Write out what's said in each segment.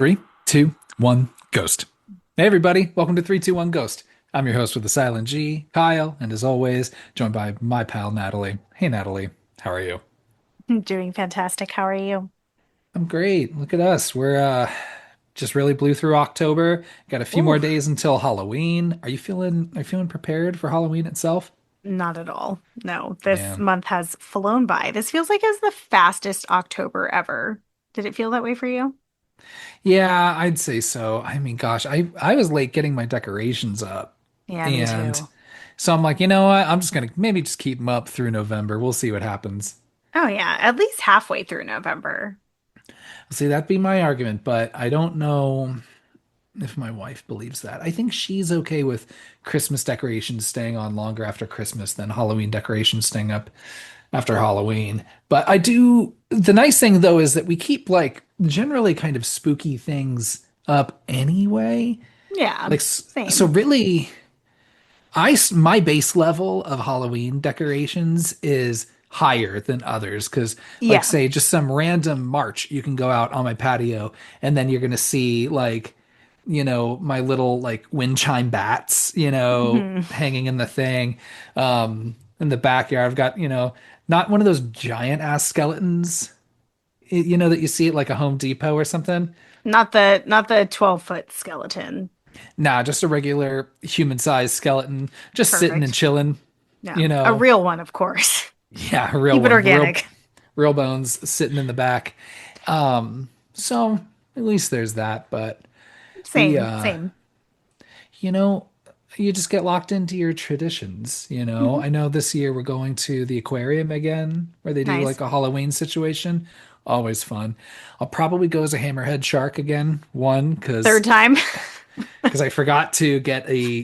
Three, two, one, ghost. Hey, everybody. Welcome to 321 Ghost. I'm your host with the silent G, Kyle, and as always, joined by my pal, Natalie. Hey, Natalie. How are you? I'm doing fantastic. How are you? I'm great. Look at us. We're just really blew through October. Got a few Ooh, more days until Halloween. Are you feeling prepared for Halloween itself? not at all. No, this Man. month has flown by. This feels like it's the fastest October ever. Did it feel that way for you? Yeah, I'd say so. I mean, gosh, I was late getting my decorations up. Yeah, me And too. so I'm like, you know what? I'm just gonna maybe just keep them up through November. We'll see what happens. Oh, yeah, at least halfway through November. See, that'd be my argument, but I don't know if my wife believes that. I think she's okay with Christmas decorations staying on longer after Christmas than Halloween decorations staying up after Halloween. But I do, the nice thing though is that we keep like generally kind of spooky things up anyway. Yeah, So same. really, my base level of Halloween decorations is higher than others because like Yeah. say just some random March you can go out on my patio and then you're gonna see like my little like wind chime bats Hmm. hanging in the thing in the backyard. I've got not one of those giant ass skeletons that you see at like a Home Depot or something. Not the 12-foot skeleton. Nah, just a regular human-sized skeleton just sitting and Perfect. chilling. No, you a know real one, of course. Yeah, a real Keep it one, organic. real bones sitting in the back. So at least there's that. But we, Same, same. you know, you just get locked into your traditions. Hmm. I know this year we're going to the aquarium again, where they do Nice. like a Halloween situation. Always fun. I'll probably go as a hammerhead shark again. One, Third because time. I forgot to get a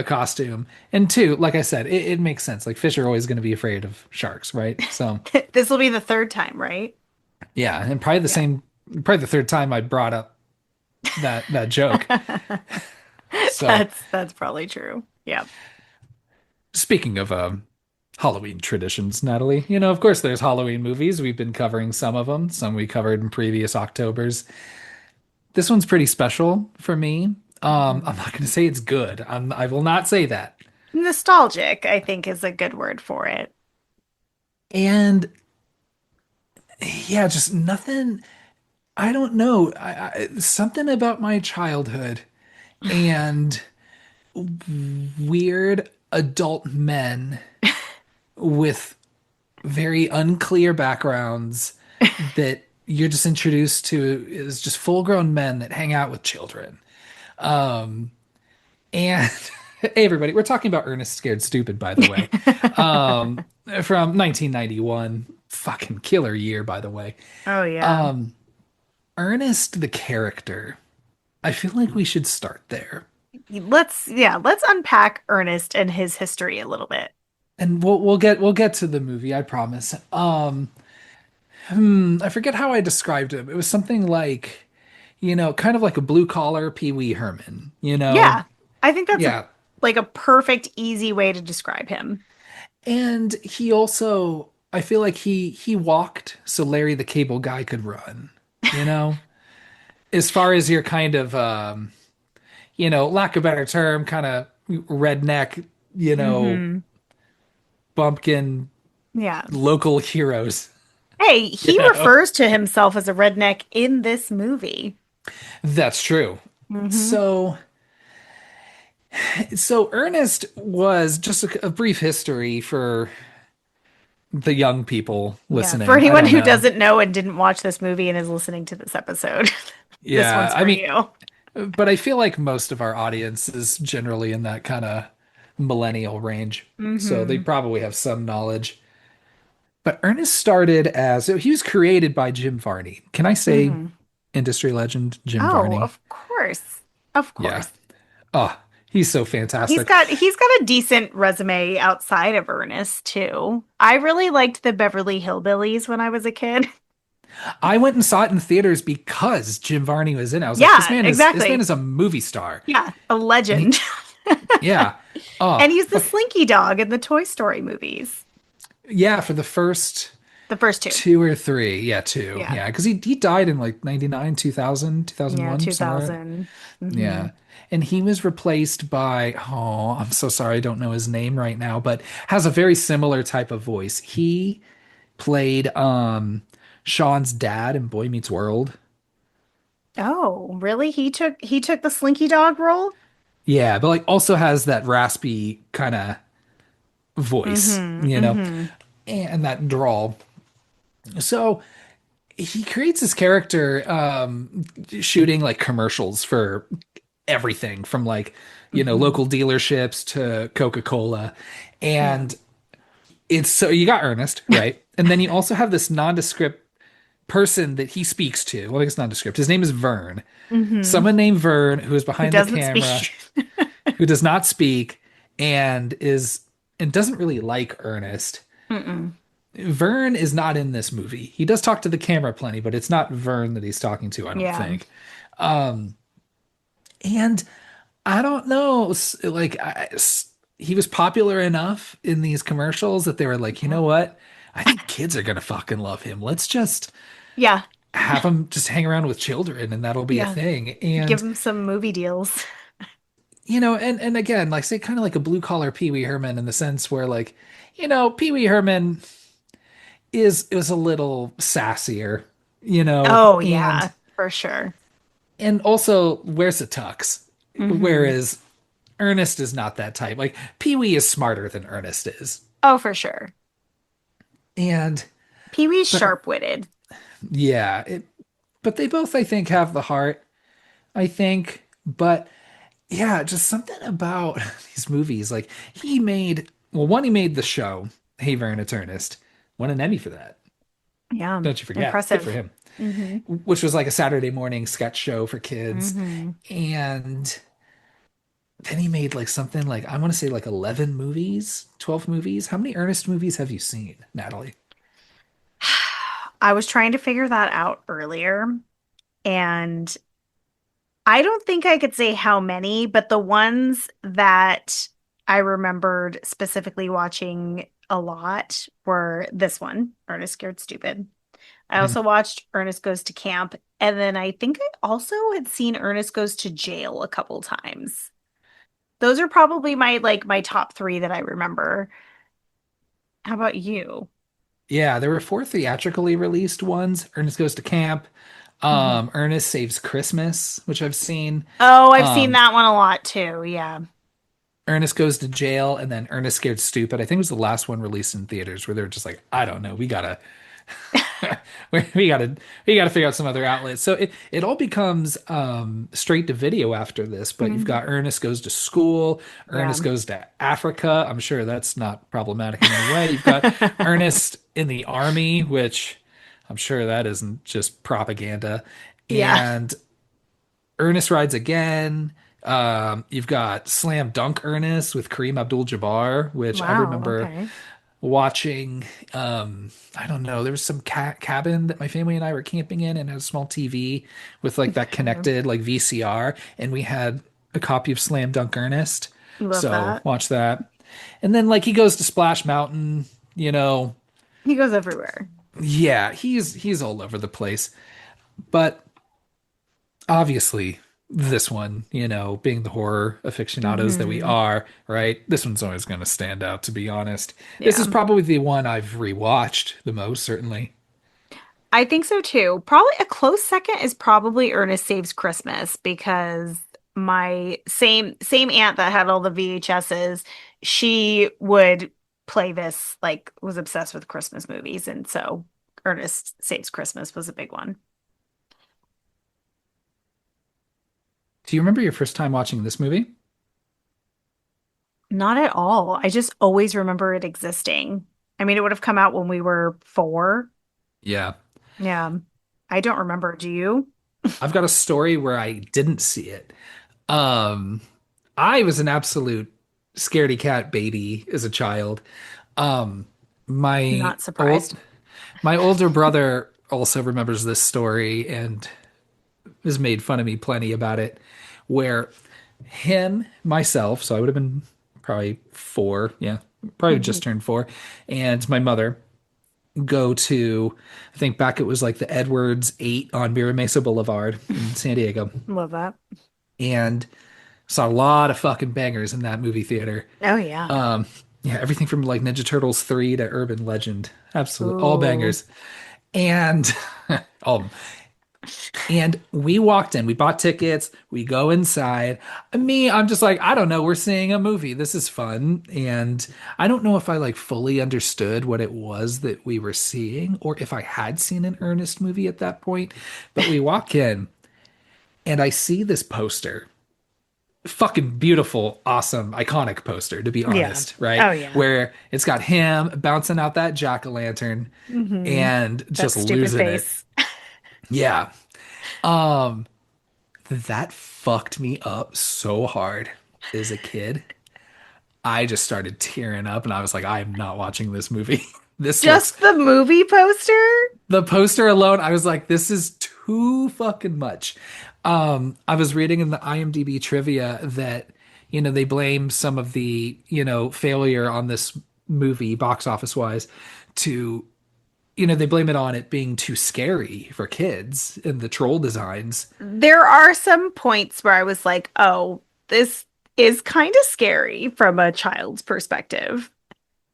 costume, and two, like I said, it makes sense. Like fish are always going to be afraid of sharks, right? So. This will be the third time, right? Yeah, and Yeah. probably the third time I brought up that joke. So, That's probably true. Yeah. speaking of Halloween traditions, Natalie, of course there's Halloween movies. We've been covering some of them, some we covered in previous Octobers. This one's pretty special for me. I'm Mhm. not going to say it's good. I will not say that. Nostalgic, I think, is a good word for it. And yeah, just nothing. I don't know. Something about my childhood and weird adult men with very unclear backgrounds that you're just introduced to is just full-grown men that hang out with children. Um, and hey, everybody, we're talking about Ernest Scared Stupid, by the way, from 1991. Fucking killer year, by the way. Oh yeah. Um, Ernest, the character, I feel like we should start there. Let's unpack Ernest and his history a little bit. And we'll get to the movie, I promise. I forget how I described him. It was something like, kind of like a blue collar Pee Wee Herman. Yeah. I think that's Yeah. a perfect, easy way to describe him. And he also, I feel like he walked so Larry the Cable Guy could run, you know? As far as your kind of lack of better term, kind of redneck, you know, Hmm. bumpkin Yeah. local heroes, Hey, you he know? refers to himself as a redneck in this movie. That's true. Hmm. So Ernest was just a brief history for the young people Yeah. For listening. I anyone don't who know. doesn't know and didn't watch this movie and is listening to this episode, this Yeah, one's I for mean, you. but I feel like most of our audience is generally in that kind of millennial range. So they Hmm. probably have some knowledge. But Ernest started as he was created by Jim Varney. Can I say Hmm. industry legend Jim Oh, Varney? of course. Of Yeah. course. Oh, he's so He's fantastic. got he's got a decent resume outside of Ernest too. I really liked the Beverly Hillbillies when I was a kid. I went and saw it in theaters because Jim Varney was in it. I was like, Yeah, this man exactly. is a movie star. Yeah, a And legend. yeah. Oh, And he's the but Slinky Dog in the Toy Story movies. yeah, for the first, The first two. two or three. Yeah, two. Yeah. Yeah, because he died in like 99, 2000, two thousand Yeah, one, somewhere. 2000. Hmm. Yeah. And he was replaced by, oh, I'm so sorry, I don't know his name right now, but has a very similar type of voice. He played Sean's dad in Boy Meets World. Oh, really? He took the Slinky Dog role? Yeah, but like also has that raspy kind of voice, Mm-hmm. Mm-hmm. and that drawl. So he creates his character shooting like commercials for everything from like, Mm-hmm. local dealerships to Coca-Cola. Yeah. And it's so you got Ernest, right? And then you also have this nondescript person that he speaks to. Well, I think it's nondescript. His name is Vern. Mm-hmm. Someone named Vern who is Who behind the doesn't camera, speak? who does not speak and doesn't really like Ernest. Mm-mm. Vern is not in this movie. He does talk to the camera plenty, but it's not Vern that he's talking to, I don't Yeah. think. And I don't know, he was popular enough in these commercials that they were like, you Yeah. know what? I think kids are gonna fucking love him. Let's just Yeah. have him just hang around with children and that'll be a Yeah. thing. Give And him some movie deals. and again, like say kind of like a blue collar Pee Wee Herman in the sense where like, Pee Wee Herman is a little sassier, Oh, and yeah, for sure. also wears a tux. Hmm. Whereas Ernest is not that type. Like Pee Wee is smarter than Ernest is. Oh, for sure. And Pee-wee's but sharp-witted. yeah, but they both I think have the heart, I think. But yeah, just something about these movies. Like he made the show, Hey Vern, It's Ernest. Won an Emmy for that. Yeah. Don't you forget. Good for Impressive. him. Hmm. Which was like a Saturday morning sketch show for kids. Hmm. And then he made like something like I want to say like 11 movies, 12 movies. How many Ernest movies have you seen, Natalie? I was trying to figure that out earlier, and I don't think I could say how many, but the ones that I remembered specifically watching a lot were this one, Ernest Scared Stupid. I Mhm. also watched Ernest Goes to Camp, and then I think I also had seen Ernest Goes to Jail a couple times. Those are probably my top three that I remember. How about you? Yeah, there were four theatrically released ones. Ernest Goes to Camp, Mhm. Ernest Saves Christmas, which I've seen, Oh, I've seen um, that one a lot too. Yeah. Ernest Goes to Jail, and then Ernest Scared Stupid. I think it was the last one released in theaters where they were just like, I don't know, we gotta we gotta figure out some other outlets. So it all becomes straight to video after this, but you've Mhm. got Ernest Goes to School, Yeah. Ernest Goes to Africa. I'm sure that's not problematic in any way. You've got Ernest in the Army, which I'm sure that isn't just propaganda. Yeah. And Ernest Rides Again. You've got Slam Dunk Ernest with Kareem Abdul-Jabbar, which I Wow. remember Okay. watching. I don't know, there was some cabin that my family and I were camping in and had a small TV with like that Okay. connected like VCR, and we had a copy of Slam Dunk Ernest. Love So that. watch that. And then like he goes to Splash Mountain, you know. He goes everywhere. Yeah, he's all over the place. But obviously this one, being the horror aficionados that we Hmm. are, right? This one's always going to stand out, to be honest. This is Yeah. probably the one I've rewatched the most, certainly. I think so too. Probably a close second is probably Ernest Saves Christmas because my same aunt that had all the VHSs, she would play this, like was obsessed with Christmas movies, and so Ernest Saves Christmas was a big one. Do you remember your first time watching this movie? Not at all. I just always remember it existing. I mean, it would have come out when we were four. Yeah. Yeah. I don't remember. Do you? I've got a story where I didn't see it. Um, I was an absolute scaredy cat baby as a child. Um, my Not old surprised. my older brother also remembers this story and has made fun of me plenty about it, where myself, so I would have been probably four, yeah, probably Mhm. just turned four, and my mother. go to, I think back it was like the Edwards 8 on Mira Mesa Boulevard in San Diego, Love that. and saw a lot of fucking bangers in that movie theater. Oh yeah. Um, yeah, everything from like Ninja Turtles 3 to Urban Legend. Absolutely. All Ooh. bangers. And all and we walked in, we bought tickets, we go inside. I'm just like, I don't know, we're seeing a movie. This is fun. And I don't know if I like fully understood what it was that we were seeing or if I had seen an Ernest movie at that point. But we walk in and I see this poster. Fucking beautiful, awesome, iconic poster, to be Yeah. honest, right? Oh yeah. Where it's got him bouncing out that jack-o'-lantern Hmm. and That just stupid losing it. face. Yeah. Um, that fucked me up so hard as a kid. I just started tearing up and I was like, I am not watching this movie. This looks, Just the movie poster? the poster alone, I was like, this is too fucking much. I was reading in the IMDb trivia that, they blame some of the, failure on this movie, box office wise, to, they blame it on it being too scary for kids and the troll designs. There are some points where I was like, oh, this is kind of scary from a child's perspective.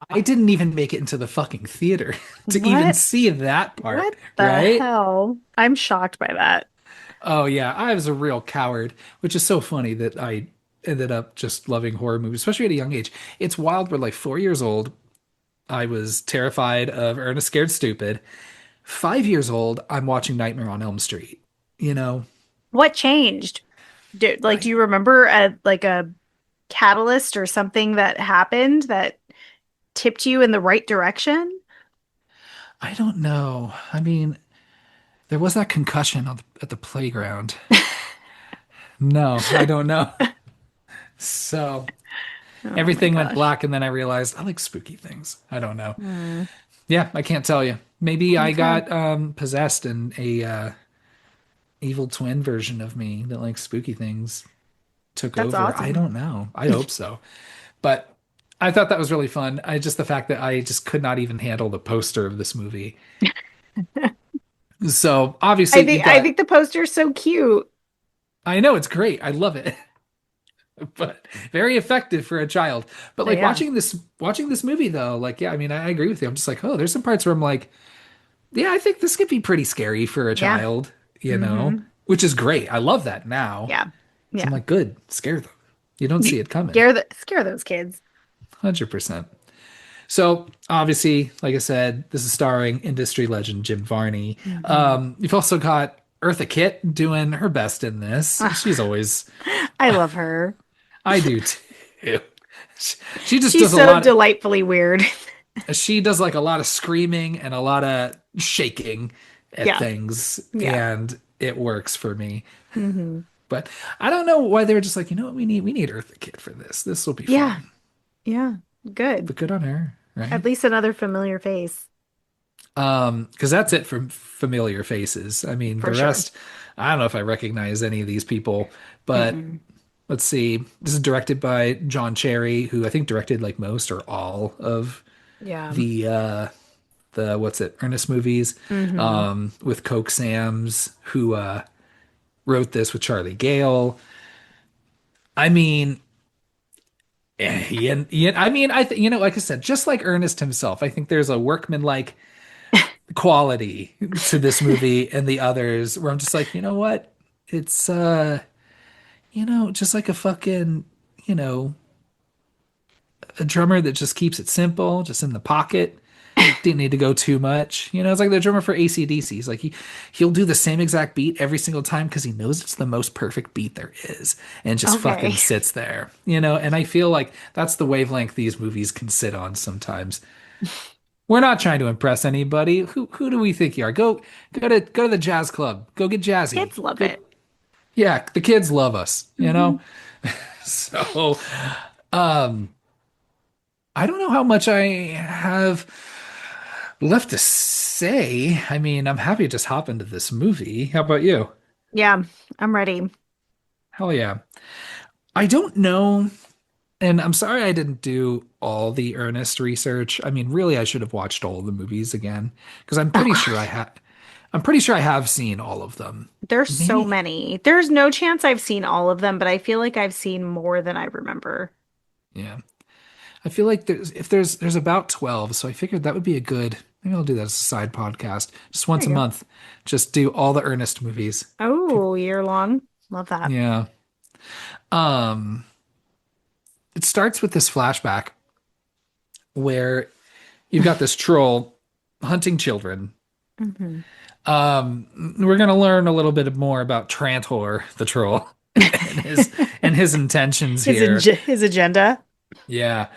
I didn't even make it into the fucking theater to even What? see that part, What the right? hell? I'm shocked by that. Oh yeah, I was a real coward, which is so funny that I ended up just loving horror movies, especially at a young age. It's wild. We're like 4 years old. I was terrified of Ernest Scared Stupid. 5 years old, I'm watching Nightmare on Elm Street. You know, What changed? Do I you remember a catalyst or something that happened that tipped you in the right direction? I don't know. I mean, there was that concussion at the playground. No, I don't know. So Oh my everything went gosh. black, and then I realized I like spooky things. I don't know. Hmm. Yeah, I can't tell you. Maybe I Okay. got possessed and a evil twin version of me that likes spooky things took That's over. I awesome. don't know. I hope so. But I thought that was really fun. I just the fact that I just could not even handle the poster of this movie. So I obviously think you've I got think the poster's so cute. I know it's great. I love it. But very effective for a child. But like Yeah. watching this movie though, like yeah, I mean I agree with you. I'm just like, oh, there's some parts where I'm like, yeah, I think this could be pretty scary for a Yeah. child, Hmm. which is great. I love that now. Yeah. So I'm Yeah. like, good, scare them. You don't see it coming. Scare those kids. 100%. So obviously, like I said, this is starring industry legend Jim Varney. Hmm. You've also got Eartha Kitt doing her best in this. She's always, I love her. I do too. She just She's does a so lot. delightfully weird. She does like a lot of screaming and a lot of shaking at Yeah. things, Yeah. and it works for me. Hmm. But I don't know why they were just like, you know what, we need Eartha Kitt for this. This will be Yeah. fun. Yeah. Good. But good on her, At right? least another familiar face, Because that's it from familiar faces. I mean, for the sure. rest, I don't know if I recognize any of these people, but Mm-mm. let's see. This is directed by John Cherry, who I think directed like most or all of Yeah. the what's it, Ernest movies, Hmm. with Coke Sam's, who wrote this with Charlie Gale. I mean, I mean, like I said, just like Ernest himself, I think there's a workmanlike quality to this movie and the others where I'm just like, you know what? It's just like a fucking, you know, a drummer that just keeps it simple, just in the pocket. Didn't need to go too much. It's like the drummer for AC/DC. He's like he'll do the same exact beat every single time because he knows it's the most perfect beat there is and just Okay. fucking sits there. And I feel like that's the wavelength these movies can sit on sometimes. We're not trying to impress anybody. Who do we think you are? Go to the jazz club. Go get jazzy. Kids love Go it. Yeah, the kids love us. Hmm. So I don't know how much I have left to say. I mean, I'm happy to just hop into this movie. How about you? Yeah, I'm ready. Hell yeah. I don't know. And I'm sorry I didn't do all the Ernest research. I mean, really, I should have watched all the movies again because I'm pretty sure I have seen all of them. There's so Maybe, many. There's no chance I've seen all of them, but I feel like I've seen more than I remember. yeah. I feel like there's about 12, so I figured that would be a good. Maybe I'll do that as a side podcast, just There once a you go. month. Just do all the Ernest movies. People, Oh, year long. Love that. yeah. Um, it starts with this flashback where you've got this troll hunting children. Hmm. We're gonna learn a little bit more about Trantor, the troll, and his intentions here. His agenda. Yeah.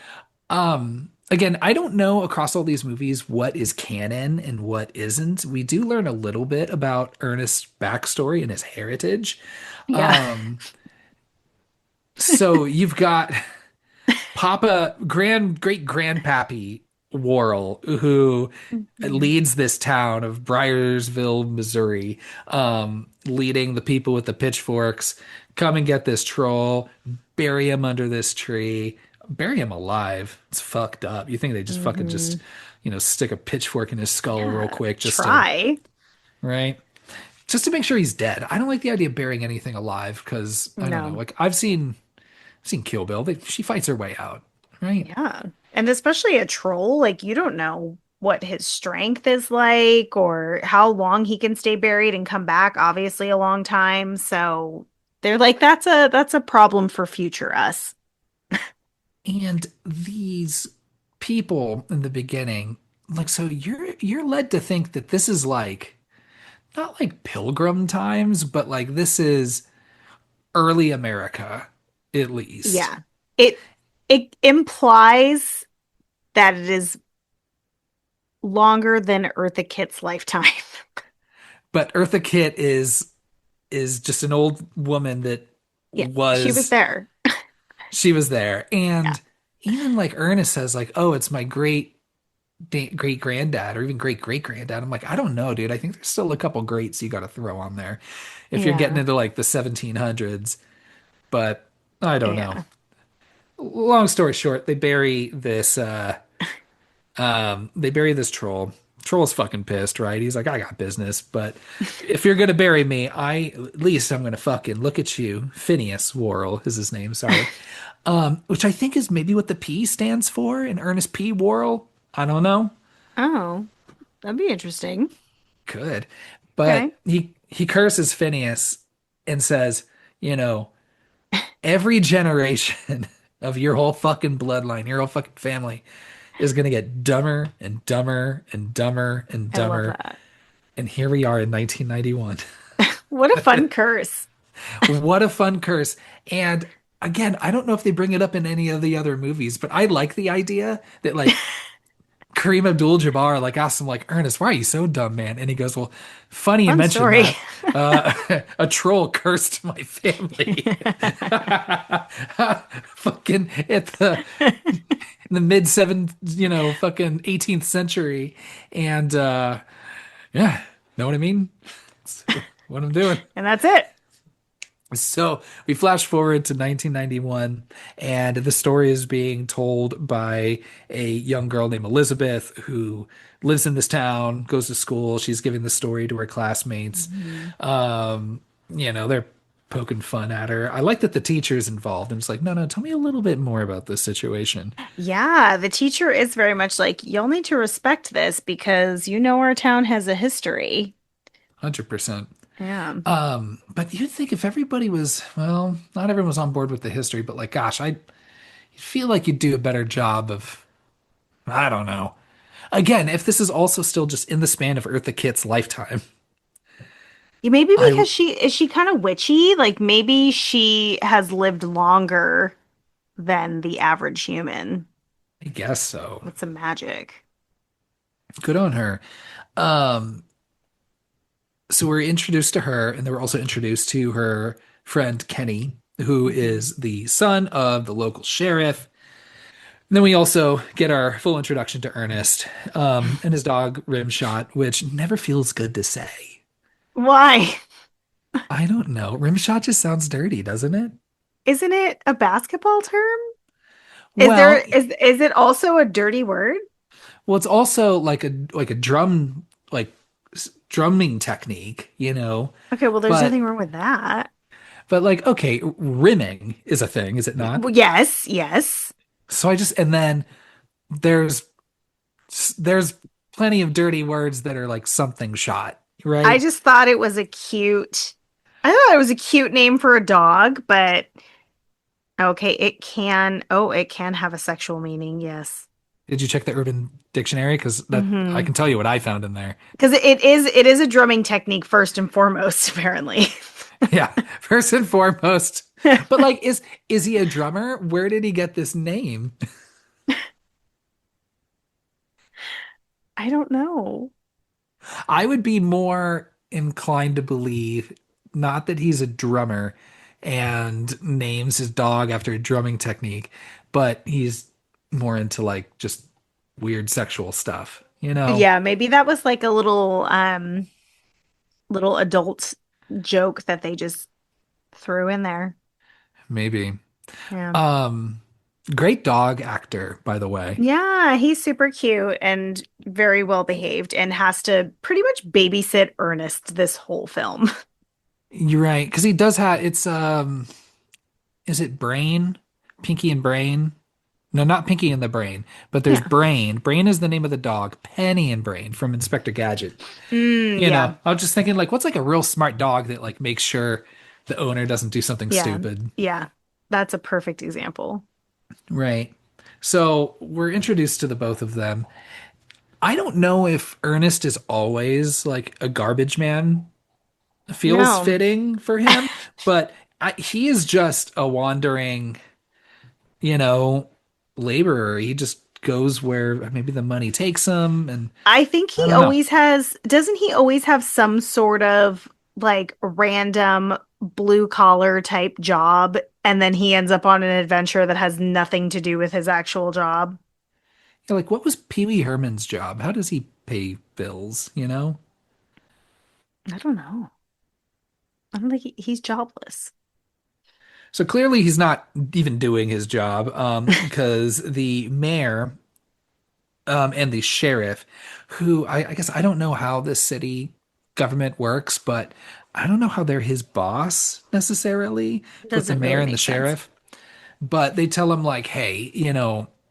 Again, I don't know across all these movies what is canon and what isn't. We do learn a little bit about Ernest's backstory and his heritage. Yeah. Um, so you've got great grandpappy Worrell, who Mhm. leads this town of Bryersville, Missouri, leading the people with the pitchforks. Come and get this troll, bury him under this tree, bury him alive. It's fucked up. You think they just fucking just, Hmm. stick a pitchfork in his skull real Yeah. quick just to, Try. right? Just to make sure he's dead. I don't like the idea of burying anything alive because I don't know. No. Like I've seen Kill Bill. She fights her way out, right? Yeah. And especially a troll, like you don't know what his strength is like or how long he can stay buried and come back, obviously a long time. So they're like, that's a problem for future us. And these people in the beginning, like, so you're led to think that this is like not like pilgrim times, but like this is early America, at least. Yeah. It it implies that it is longer than Eartha Kitt's lifetime. But Eartha Kitt is just an old woman that Yeah, she was was there. she was there. Yeah. And even like Ernest says, like, oh, it's my great granddad or even great great granddad. I'm like, I don't know, dude. I think there's still a couple greats you got to throw on there if you're getting Yeah. into like the 1700s. But I don't know. Yeah. Long story short, they bury this troll. Troll's fucking pissed, right? He's like, I got business, but if you're gonna bury me, at least I'm gonna fucking look at you. Phineas Worrell is his name, sorry. Which I think is maybe what the P stands for in Ernest P. Worrell. I don't know. Oh, that'd be interesting. Could. Okay. But he curses Phineas and says, you know, every generation of your whole fucking bloodline, your whole fucking family is gonna get dumber and dumber and dumber and I love dumber. that. And here we are in 1991. What a fun curse. What a fun curse. And again, I don't know if they bring it up in any of the other movies, but I like the idea that like Kareem Abdul-Jabbar like asks him like, Ernest, why are you so dumb, man? And he goes, well, funny you Fun mentioned story. that. A troll cursed my family. Fucking at the in the mid seven, fucking 18th century. And yeah, know what I mean? That's what I'm doing. And that's it. So we flash forward to 1991, and the story is being told by a young girl named Elizabeth who lives in this town, goes to school. She's giving the story to her classmates. Mhm. They're poking fun at her. I like that the teacher is involved and it's like, no, no, tell me a little bit more about this situation. Yeah, the teacher is very much like, you'll need to respect this because you know our town has a history. 100%. Yeah. But you'd think if everybody was, well, not everyone was on board with the history, but like, gosh, I feel like you'd do a better job of, I don't know. Again, if this is also still just in the span of Eartha Kitt's lifetime, Maybe I because she kind of witchy, like maybe she has lived longer than the average human I guess so. with some magic. Good on her. Um, so we're introduced to her, and then we're also introduced to her friend Kenny, who Mhm. is the son of the local sheriff. And then we also get our full introduction to Ernest, and his dog Rimshot, which never feels good to say. Why? I don't know. Rimshot just sounds dirty, doesn't it? Isn't it a basketball term? Is there Well, is it also a dirty word? well, it's also like a drum like drumming technique, Okay, well, there's but nothing wrong with that. like okay, rimming is a thing, is it not? Well, yes, yes. So I just and then there's there's plenty of dirty words that are like something shot, I right? just thought it was a cute. I thought it was a cute name for a dog, but okay, it can have a sexual meaning, yes. Did you check the Urban Dictionary? Because that I Mm-hmm. can tell you what I found in there. Because it is a drumming technique first and foremost, apparently. Yeah, first and foremost. But like, is he a drummer? Where did he get this name? I don't know. I would be more inclined to believe not that he's a drummer and names his dog after a drumming technique, but he's more into like just weird sexual stuff, you know? Yeah, maybe that was like a little adult joke that they just threw in there. Maybe. Yeah. Um, Great dog actor, by the way. Yeah, he's super cute and very well behaved and has to pretty much babysit Ernest this whole film. You're right, because he does have it's is it Brain? Pinky and Brain? No, not Pinky and the Brain, but there's Yeah. Brain. Brain is the name of the dog. Penny and Brain from Inspector Gadget. Yeah. I was just thinking like what's like a real smart dog that like makes sure the owner doesn't do something Yeah. stupid. Yeah. That's a perfect example. Right. So we're introduced to the both of them. I don't know if Ernest is always like a garbage man feels No. fitting for him, but he is just a wandering, you know, laborer. He just goes where maybe the money takes him, and I think I he don't know. always has, doesn't he always have some sort of like random blue collar type job and then he ends up on an adventure that has nothing to do with his actual job? Yeah, like, what was Pee Wee Herman's job? How does he pay bills, you know? I don't know. I don't think he's jobless. So clearly he's not even doing his job, because the mayor, and the sheriff, who I guess I don't know how this city government works, but I don't know how they're his boss necessarily with the Doesn't mayor really and the make sense. sheriff. But they tell him like, hey,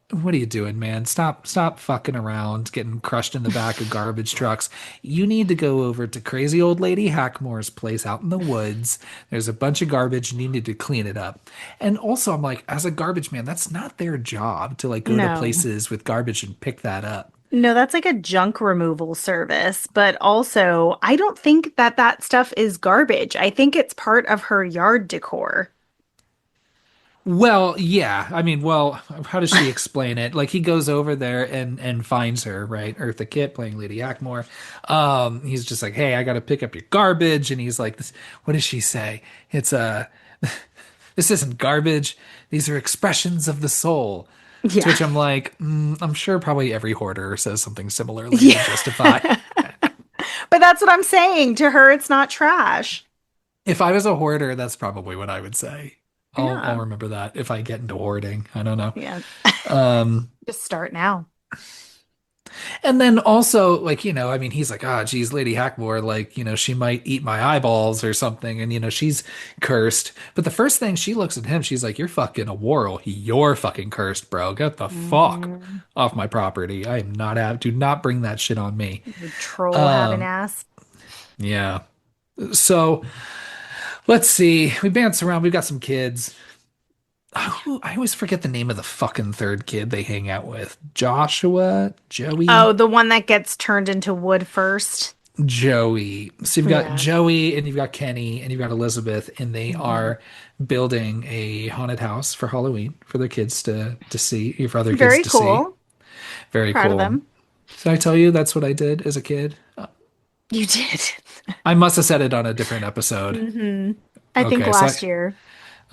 what are you doing, man? Stop fucking around, getting crushed in the back of garbage trucks. You need to go over to crazy old lady Hackmore's place out in the woods. There's a bunch of garbage and you need to clean it up. And also I'm like, as a garbage man, that's not their job to like go to No. places with garbage and pick that up. No, that's like a junk removal service, but also I don't think that that stuff is garbage. I think it's part of her yard decor. Well, yeah. I mean, well, how does she explain it? Like he goes over there and finds her, right? Eartha Kitt playing Lady Hackmore. He's just like, "Hey, I got to pick up your garbage." And he's like, "This what does she say? It's this isn't garbage. These are expressions of the soul." To Yeah. which I'm like, I'm sure probably every hoarder says something similarly to Yeah. justify. But that's what I'm saying. To her, it's not trash. If I was a hoarder, that's probably what I would say. I'll Yeah. remember that if I get into hoarding. I don't know. Yeah. Um, Just start now. And then also, like, I mean, he's like, ah, geez, Lady Hackmore, like, she might eat my eyeballs or something. And, she's cursed. But the first thing she looks at him, she's like, you're fucking a Worrell. You're fucking cursed, bro. Get the fuck Hmm. off my property. I am not do not bring that shit on me. You troll having Um, ass. yeah. So let's see. We bounce around. We've got some kids. I always forget the name of the fucking third kid they hang out with. Joshua? Oh, Joey? the one that gets turned into wood first. Joey. So you've got Yeah. Joey and you've got Kenny and you've got Elizabeth, and they Hmm. are building a haunted house for Halloween for their kids to see, for other kids Very to see. cool. Very Proud of cool. them. Did I tell you that's what I did as a kid? You did. I must have said it on a different episode. Hmm. I think Okay, so last year.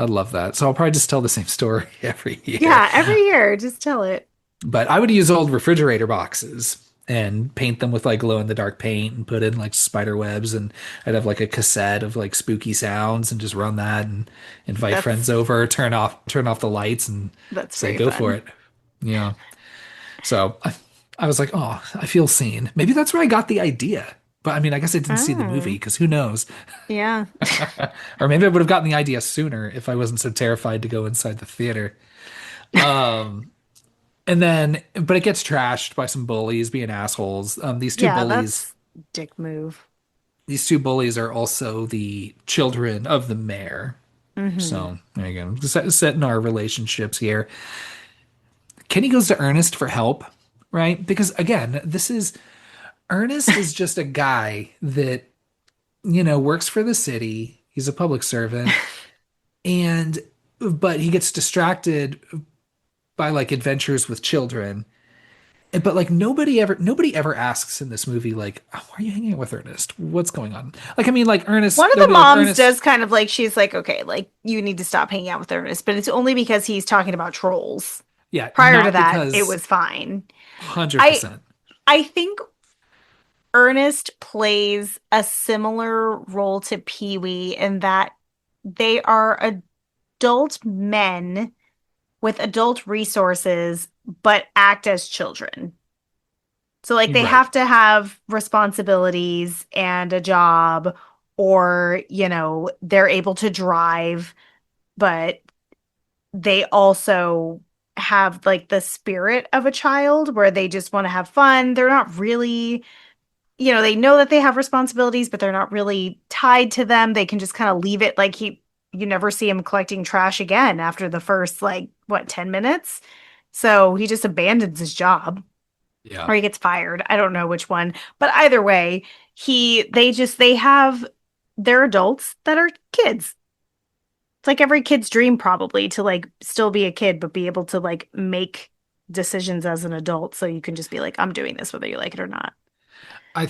I love that. So I'll probably just tell the same story every year. Yeah, every year, just tell it. But I would use old refrigerator boxes and paint them with like glow in the dark paint and put in like spider webs, and I'd have like a cassette of like spooky sounds and just run that and invite friends That's over, turn off the lights and that's say very go for fun. it. Yeah. So I was like, oh, I feel seen. Maybe that's where I got the idea. But I mean, I guess I didn't see the movie Oh, because who knows? yeah. Or maybe I would have gotten the idea sooner if I wasn't so terrified to go inside the theater. Um, and then, but it gets trashed by some bullies being assholes. Yeah, that's dick move. These two bullies are also the children of the mayor. Hmm. So there you go. Setting our relationships here. Kenny goes to Ernest for help, right? Because again, this is Ernest is just a guy that, works for the city. He's a public servant. And, but he gets distracted by like adventures with children. But like nobody ever asks in this movie, like, oh, why are you hanging out with Ernest? What's going on? Like, I mean, like One Ernest, of they'll the be like, moms Ernest, does kind of like she's like, okay, like you need to stop hanging out with Ernest, but it's only because he's talking about trolls. yeah, Prior to not that, it because was fine. I 100%. I think Ernest plays a similar role to Pee-wee in that they are adult men with adult resources, but act as children. So, like, they Right. have to have responsibilities and a job, or, they're able to drive, but they also have like the spirit of a child where they just want to have fun. They're not really, they know that they have responsibilities, but they're not really tied to them. They can just kind of leave it like you never see him collecting trash again after the first, like, what, 10 minutes? So he just abandons his job Yeah. or he gets fired. I don't know which one. But either way, they're adults that are kids. It's like every kid's dream probably to like still be a kid, but be able to like make decisions as an adult. So you can just be like, I'm doing this whether you like it or not. I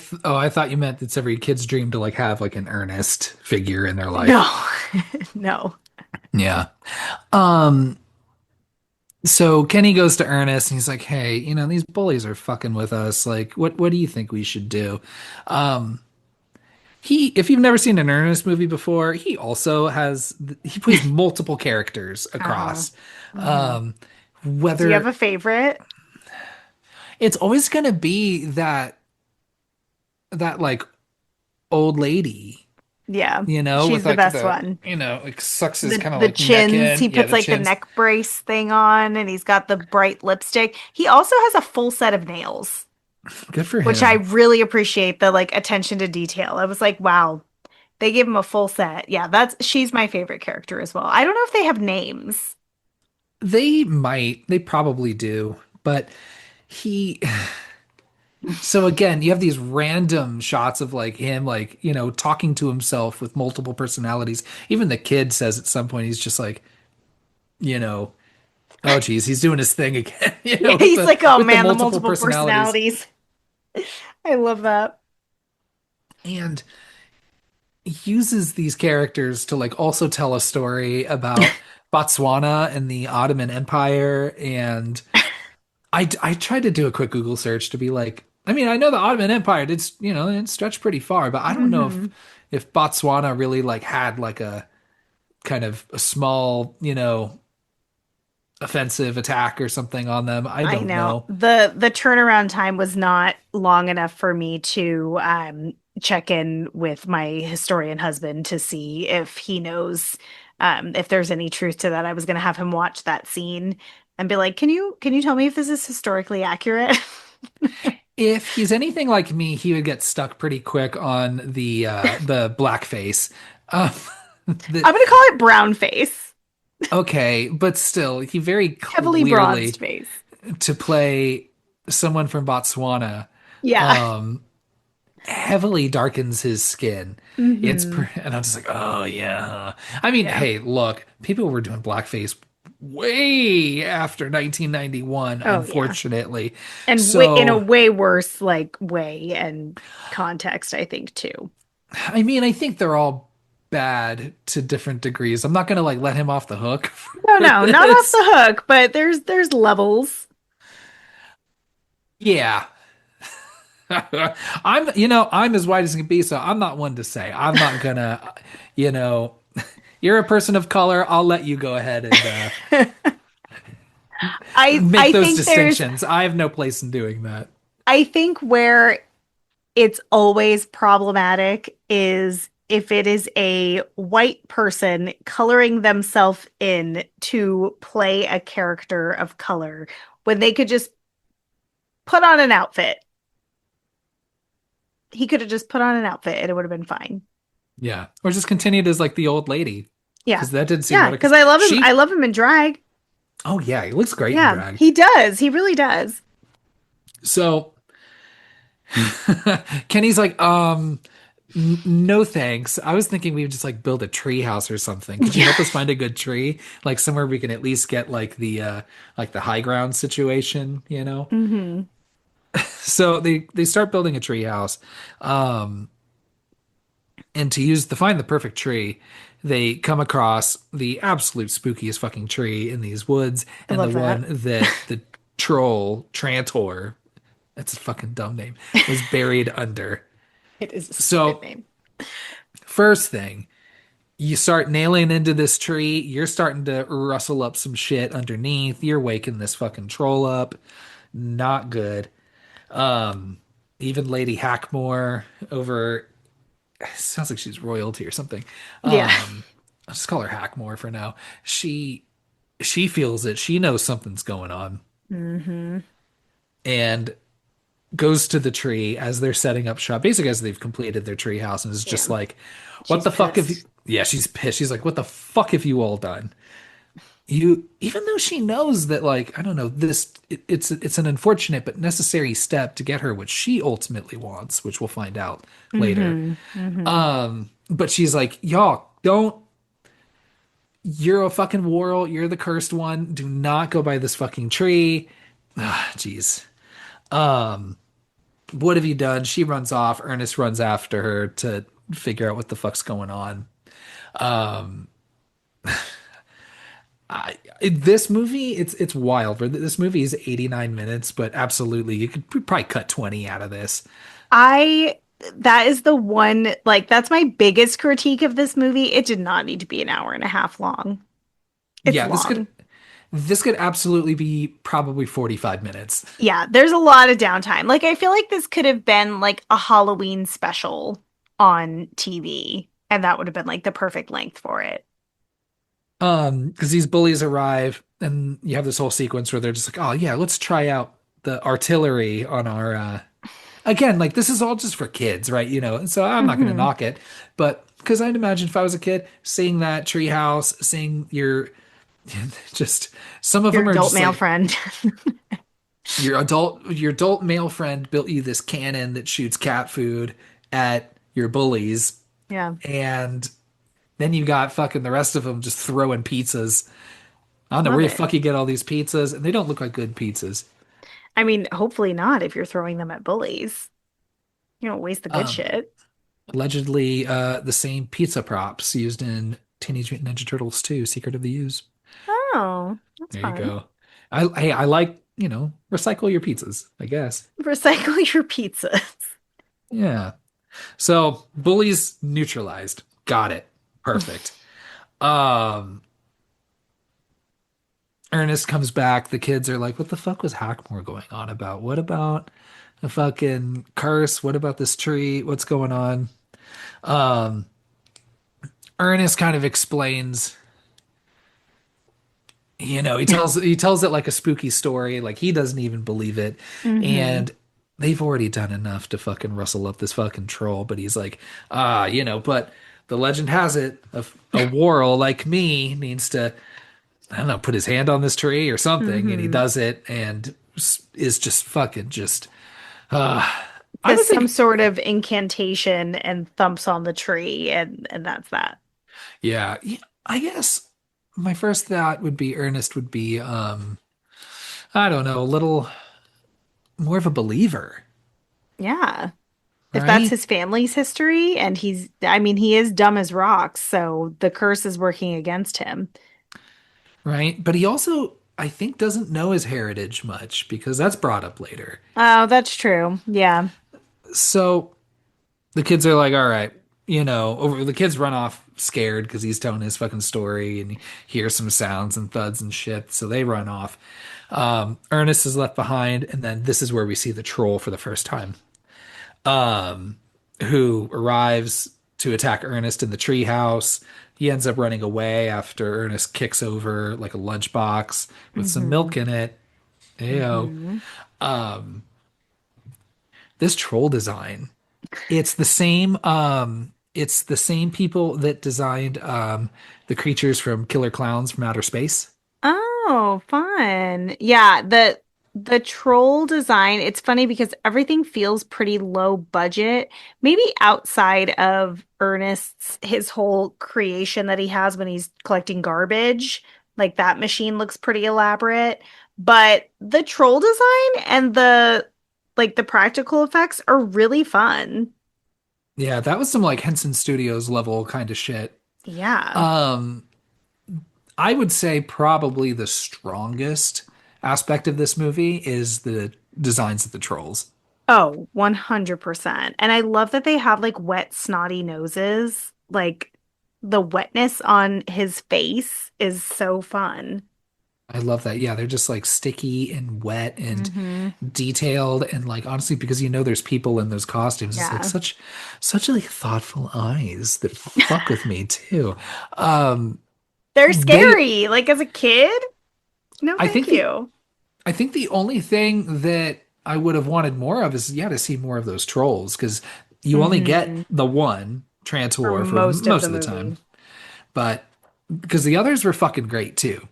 thought you meant it's every kid's dream to like have like an Ernest figure in their life. No, no. Yeah. Um, so Kenny goes to Ernest and he's like, "Hey, these bullies are fucking with us. Like, what do you think we should do?" Um, if you've never seen an Ernest movie before, he plays multiple characters Uh-huh. across. Hmm. Um, Do you have whether a favorite? it's always gonna be that like old lady, Yeah, with she's the like best one. like sucks his The kind of the like neck chins, in. he Yeah, puts the like the chins. neck brace thing on and he's got the bright lipstick. He also has a full set of nails, Good for which I him. really appreciate the like attention to detail. I was like, wow, they gave him a full set. Yeah, she's my favorite character as well. I don't know if they have names. They probably do, but he. So again, you have these random shots of like him, like, talking to himself with multiple personalities. Even the kid says at some point, he's just like, you know, oh geez, he's doing his thing again, Yeah, with he's the like, oh with the man, the multiple multiple personalities. personalities. I love that. And uses these characters to like also tell a story about Botswana and the Ottoman Empire. And I tried to do a quick Google search to be like, I mean, I know the Ottoman Empire did, it stretched pretty far, but I don't know if Hmm. Botswana really like had like a kind of a small, offensive attack or something on them. I I don't know. know. The turnaround time was not long enough for me to check in with my historian husband to see if he knows if there's any truth to that. I was gonna have him watch that scene and be like, can you tell me if this is historically accurate?" If he's anything like me, he would get stuck pretty quick on the blackface. Um, the, I'm gonna call it brown face. okay, but still, he very Heavily bronzed clearly face. to play someone from Botswana, Yeah. um, heavily darkens his skin. Hmm. And I'm just like, oh yeah. I mean, Yeah. hey, look, people were doing blackface way after 1991, Oh yeah. unfortunately. And in a So, way worse like way and context, I think too. I mean, I think they're all bad to different degrees. I'm not gonna like let him off the hook No, for no, not off this. the hook, but there's levels. Yeah. I'm as white as can be, so I'm not one to say. I'm not gonna, you know, you're a person of color. I'll let you go ahead and I make those think there's distinctions. I have no place in doing that. I think where it's always problematic is if it is a white person coloring themselves in to play a character of color when they could just put on an outfit. He could have just put on an outfit and it would have been fine. Yeah, or just continued as like the old lady, Yeah. because that didn't seem Yeah, right. because Because I love him. I she, love him in drag. oh yeah, he looks great in Yeah, drag. he does. He really does. So Kenny's like, no thanks. I was thinking we would just like build a tree house or something. Could you Yeah. help us find a good tree? Like somewhere we can at least get like the high ground situation, you know? Hmm. So they start building a tree house. Um and to find the perfect tree, they come across the absolute spookiest fucking tree in these woods, I and the love one that. that the troll Trantor, that's a fucking dumb name, was buried under. It is a stupid So name. first thing, you start nailing into this tree, you're starting to rustle up some shit underneath, you're waking this fucking troll up. Not good. Um, even Lady Hackmore over, sounds like she's royalty or something. Yeah. I'll just call her Hackmore for now. She she feels it. She knows something's going on Hmm. and goes to the tree as they're setting up shop, basically as they've completed their tree house, and is just Yeah. like, "What She's the fuck have you?" pissed. Yeah, she's pissed. She's like, "What the fuck have you all done?" Even though she knows that, like, I don't know, it's an unfortunate but necessary step to get her what she ultimately wants, which we'll find out later. Hmm. Hmm. But she's like, "Y'all don't. You're a fucking warl. You're the cursed one. Do not go by this fucking tree." Ah, jeez. What have you done? She runs off. Ernest runs after her to figure out what the fuck's going on. This movie, it's wild. This movie is 89 minutes, but absolutely, you could probably cut 20 out of this. I that is the one like that's my biggest critique of this movie. It did not need to be an hour and a half long. It's Yeah, this could long. this could absolutely be probably 45 minutes. Yeah, there's a lot of downtime. Like I feel like this could have been like a Halloween special on TV, and that would have been like the perfect length for it. Because these bullies arrive, and you have this whole sequence where they're just like, "Oh yeah, let's try out the artillery on our." Again, like this is all just for kids, right? And so I'm not going to Hmm. knock it, but because I'd imagine if I was a kid seeing that treehouse, seeing your just some of Your them are adult just male like friend. your adult male friend built you this cannon that shoots cat food at your bullies, Yeah. and then you got fucking the rest of them just throwing pizzas. I don't know where Love the it. fuck you get all these pizzas, and they don't look like good pizzas. I mean, hopefully not if you're throwing them at bullies. You don't waste the good Um, shit. Allegedly, the same pizza props used in Teenage Mutant Ninja Turtles 2, Secret of the Ooze. Oh, that's There you fun. go. I like, recycle your pizzas, I guess. Recycle your pizzas. Yeah. So bullies neutralized. Got it. Perfect. Um, Ernest comes back. The kids are like, what the fuck was Hackmore going on about? What about the fucking curse? What about this tree? What's going on? Um, Ernest kind of explains, he tells it like a spooky story, like he doesn't even believe it. Hmm. And they've already done enough to fucking rustle up this fucking troll, but he's like, but the legend has it a warl like me needs to, I don't know, put his hand on this tree or something, and he Hmm. does it and is just fucking just uh I Says would some think, sort of incantation and thumps on the tree, and that's that. yeah, I guess my first thought would be Ernest would be I don't know, a little more of a believer, Yeah. If that's right? his family's history, and I mean, he is dumb as rocks, so the curse is working against him. Right? But he also, I think, doesn't know his heritage much because that's brought up later. Oh, that's true. Yeah. So the kids are like, all right, the kids run off scared because he's telling his fucking story and he hears some sounds and thuds and shit. So they run off. Ernest is left behind, and then this is where we see the troll for the first time, who arrives to attack Ernest in the treehouse. He ends up running away after Ernest kicks over like a lunchbox with some Mm-hmm. milk in it. Ew. Mm-hmm. This troll design. It's the same people that designed the creatures from Killer Clowns from Outer Space. Oh, fun. Yeah, the troll design, it's funny because everything feels pretty low budget. Maybe outside of Ernest's his whole creation that he has when he's collecting garbage. Like that machine looks pretty elaborate, but the troll design and the practical effects are really fun. Yeah, that was some like Henson Studios level kind of shit. Yeah. Um, I would say probably the strongest aspect of this movie is the designs of the trolls. Oh, 100%. And I love that they have like wet, snotty noses. Like the wetness on his face is so fun. I love that. Yeah, they're just like sticky and wet and Hmm. detailed and like honestly because there's people in those costumes, it's like Yeah. such like thoughtful eyes that fuck with me too. Um They're they scary. Like as a kid? No, I thank think the you. I think the only thing that I would have wanted more of is to see more of those trolls because you only get Hmm. the one For Trantor for most of most the of the time, movie. but because the others were fucking great too.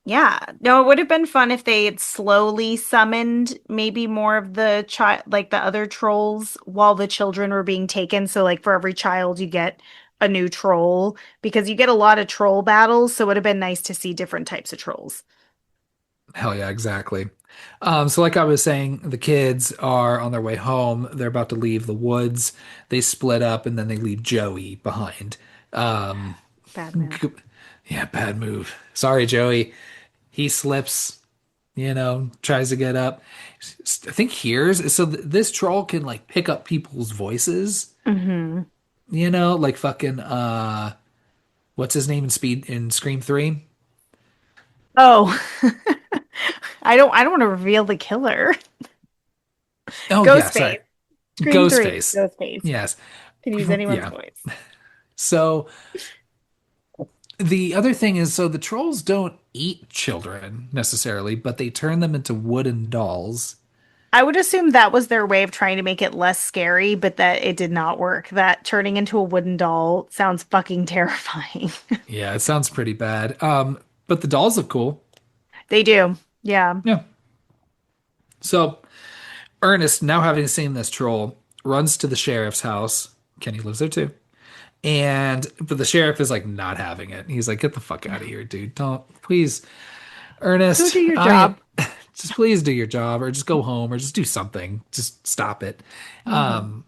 Yeah. No, it would have been fun if they had slowly summoned maybe more of the child, like the other trolls while the children were being taken. So, like, for every child, you get a new troll because you get a lot of troll battles. So, it would have been nice to see different types of trolls. Hell yeah, exactly. So like I was saying, the kids are on their way home. They're about to leave the woods. They split up and then they leave Joey behind. Um, Bad move. g- yeah, bad move. Sorry, Joey. He slips, tries to get up. I think hears so this troll can like pick up people's voices, Hmm. like fucking what's his name in Scream 3? Oh, I don't want to reveal the killer. Oh yeah, sorry. Ghostface. Scream 3. Ghostface. Ghostface. Yes. Can use anyone's Yeah. voice. So the other thing is, so the trolls don't eat children necessarily, but they turn them into wooden dolls. I would assume that was their way of trying to make it less scary, but that it did not work. That turning into a wooden doll sounds fucking terrifying. Yeah, it sounds pretty bad. But the dolls look cool. They do. Yeah. Yeah. So Ernest, now having seen this troll, runs to the sheriff's house. Kenny lives there too. But the sheriff is like not having it. He's like, get the fuck out of here, dude. Don't please, Go Ernest, do your I am job. just please do your job or just go home or just do something. Just stop it. Hmm.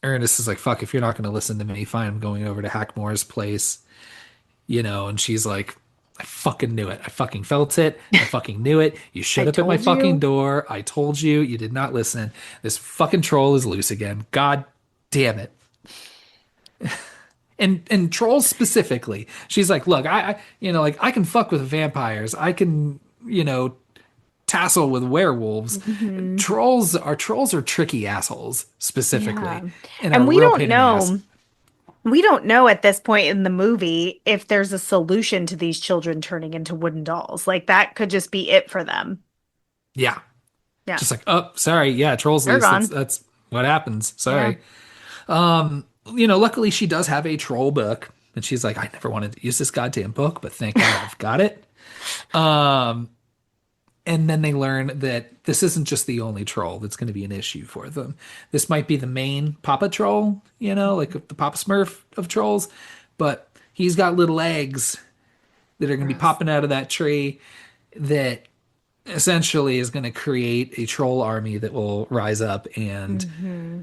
Ernest is like, fuck, if you're not going to listen to me, fine, I'm going over to Hackmore's place, and she's like, I fucking knew it. I fucking felt it. I fucking knew it. You I showed up at my told fucking you. door. I told you. You did not listen. This fucking troll is loose again. God damn it. And trolls specifically. She's like, look, like I can fuck with vampires. I can, tassel with werewolves. Hmm. Trolls are tricky assholes Yeah. specifically and are a And we real don't pain in the ass. know. We don't know at this point in the movie if there's a solution to these children turning into wooden dolls. Like that could just be it for them. Yeah. Yeah. Just like, oh, sorry. Yeah, trolls They're loose. That's gone. that's what happens. Yeah. Sorry. Luckily she does have a troll book, and she's like, I never wanted to use this goddamn book, but thank God I've got it. And then they learn that this isn't just the only troll that's going to be an issue for them. This might be the main Papa Troll, like the Papa Smurf of trolls, but he's got little eggs that are going to be Gross. popping out of that tree that essentially is going to create a troll army that will rise up and Hmm.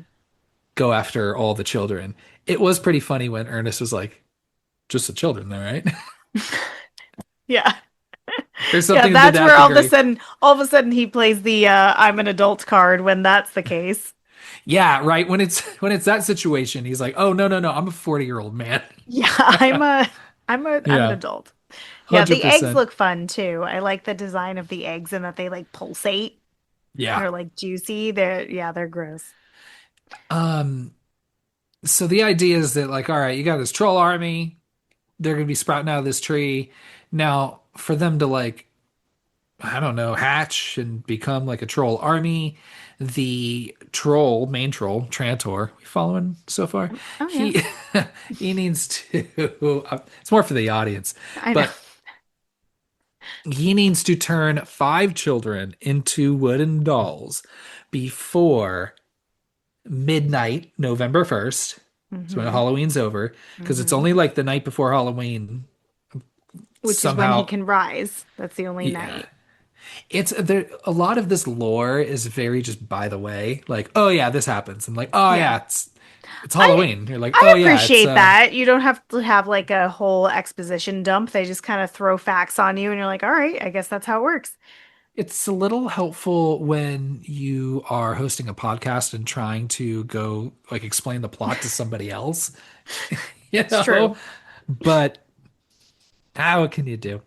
go after all the children. It was pretty funny when Ernest was like, just the children, though, right? Yeah. There's Yeah, something to that's that where degree. all of a sudden he plays the I'm an adult card when that's the case. Yeah, right. When it's that situation, he's like, "Oh, no, no, no, I'm a 40-year-old man." Yeah, I'm an Yeah, adult. Yeah, the eggs 100%. look fun too. I like the design of the eggs and that they like pulsate. Yeah. They're like juicy. They're gross. Um, so the idea is that like, all right, you got this troll army. They're gonna be sprouting out of this tree. Now, for them to like, I don't know, hatch and become like a troll army, the troll, main troll, Trantor, we following so far? Oh yeah. He he needs to it's more for the audience, I know. but he needs to turn 5 children into wooden dolls before midnight, November 1st. So when Hmm. Halloween's over, because it's Hmm. only like the night before Halloween. Which is when he Somehow, can rise. That's the only yeah. night. It's there. A lot of this lore is very just by the way. Like, oh yeah, this happens, and like, oh Yeah. yeah, it's I Halloween. You're like, oh I yeah, it's appreciate that. You don't have to have like a whole exposition dump. They just kind of throw facts on you and you're like, "All right, I guess that's how it works." it's a little helpful when you are hosting a podcast and trying to go like explain the plot to somebody else, you It's know. true. But what can you do?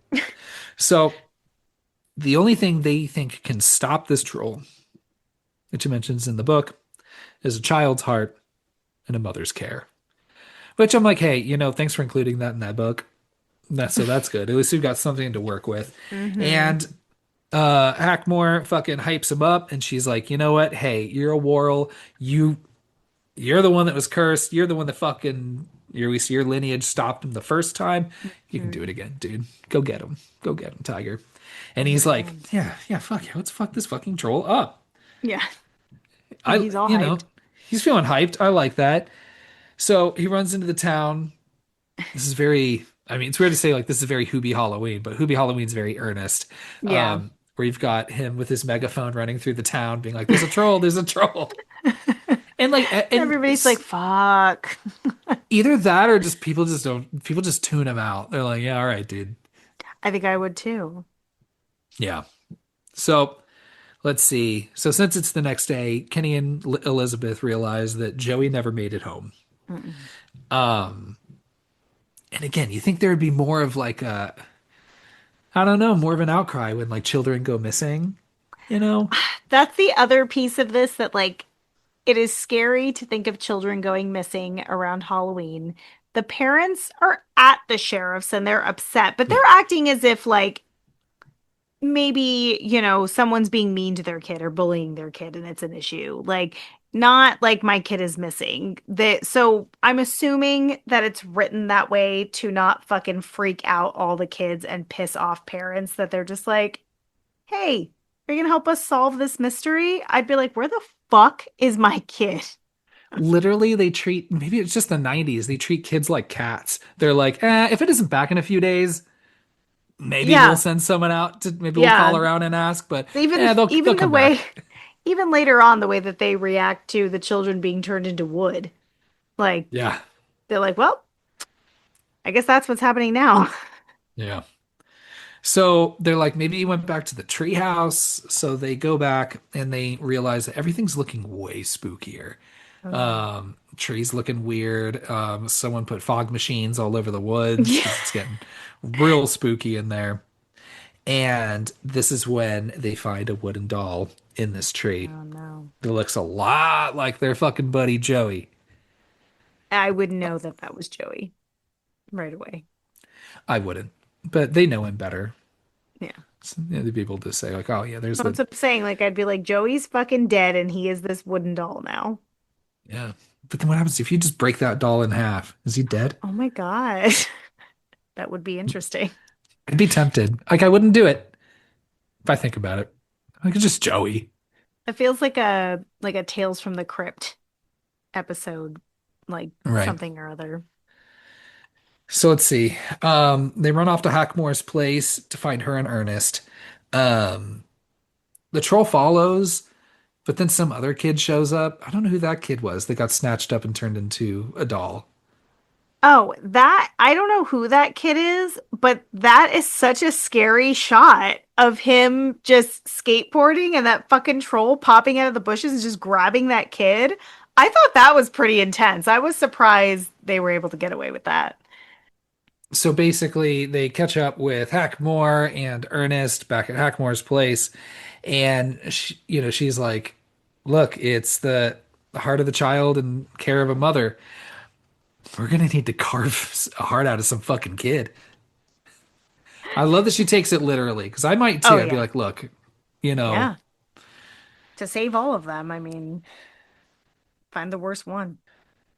So the only thing they think can stop this troll, which he mentions in the book, is a child's heart and a mother's care. Which I'm like, hey, thanks for including that in that book. So that's good. At least we've got something to work with. Hmm. And Hackmore fucking hypes him up, and she's like, you know what? Hey, you're a Worrell. You you're the one that was cursed. You're the one that fucking your lineage stopped him the first time. You can do it again, dude. Go get him. Go get him, Tiger. And Oh my he's like, God. yeah, yeah, fuck yeah, let's fuck this fucking troll up. Yeah. I, He's all you hyped. know, he's feeling hyped. I like that. So he runs into the town. This is very, I mean, it's weird to say like this is very Hoobie Halloween, but Hoobie Halloween's very earnest. Yeah. Where you've got him with his megaphone running through the town, being like, "There's a troll, there's a troll," and like, Everybody's like, fuck. either that or just people just tune him out. They're like, "Yeah, all right, dude." I think I would too. Yeah. So let's see. So since it's the next day, Kenny and Elizabeth realize that Joey never made it home. Mm-mm. Um, and again, you think there would be more of like a, I don't know, more of an outcry when like children go missing, you know? That's the other piece of this that like it is scary to think of children going missing around Halloween. The parents are at the sheriff's and they're upset, but they're Yeah. acting as if like maybe, someone's being mean to their kid or bullying their kid and it's an issue. Like not like my kid is missing. So I'm assuming that it's written that way to not fucking freak out all the kids and piss off parents that they're just like, "Hey, are you gonna help us solve this mystery?" I'd be like, "Where the fuck is my kid?" Literally, they treat, maybe it's just the 90s, they treat kids like cats. They're like, if it isn't back in a few days, maybe we'll Yeah. send someone out to, maybe we'll Yeah. call around and ask, but Even they'll even the come way back. even later on the way that they react to the children being turned into wood. Like Yeah. they're like, "Well, I guess that's what's happening now." Yeah. So they're like, maybe he went back to the treehouse. So they go back and they realize that everything's looking way spookier. Oh. Trees looking weird. Someone put fog machines all over the woods Yeah. because it's getting real spooky in there. And this is when they find a wooden doll in this tree. Oh no. It looks a lot like their fucking buddy Joey. I would know that that was Joey right away. I wouldn't, but they know him better. Yeah. So, the people just say like, "Oh yeah, there's That's the what I'm saying. Like I'd be like, "Joey's fucking dead and he is this wooden doll now." yeah." But then what happens if you just break that doll in half? Is he dead? Oh my God. That would be interesting. I'd be tempted. Like I wouldn't do it if I think about it. Like it's just Joey, It feels like a Tales from the Crypt episode, like right? something or other. So let's see. They run off to Hackmore's place to find her and Ernest. Um, the troll follows, but then some other kid shows up. I don't know who that kid was that got snatched up and turned into a doll. Oh, that I don't know who that kid is, but that is such a scary shot of him just skateboarding and that fucking troll popping out of the bushes and just grabbing that kid. I thought that was pretty intense. I was surprised they were able to get away with that. So basically, they catch up with Hackmore and Ernest back at Hackmore's place, and she's like, "Look, it's the heart of the child and care of a mother. We're gonna need to carve a heart out of some fucking kid." I love that she takes it literally because I might Oh too. I'd be yeah. like, "Look, you know, Yeah. To save all of them, I mean, find the worst one.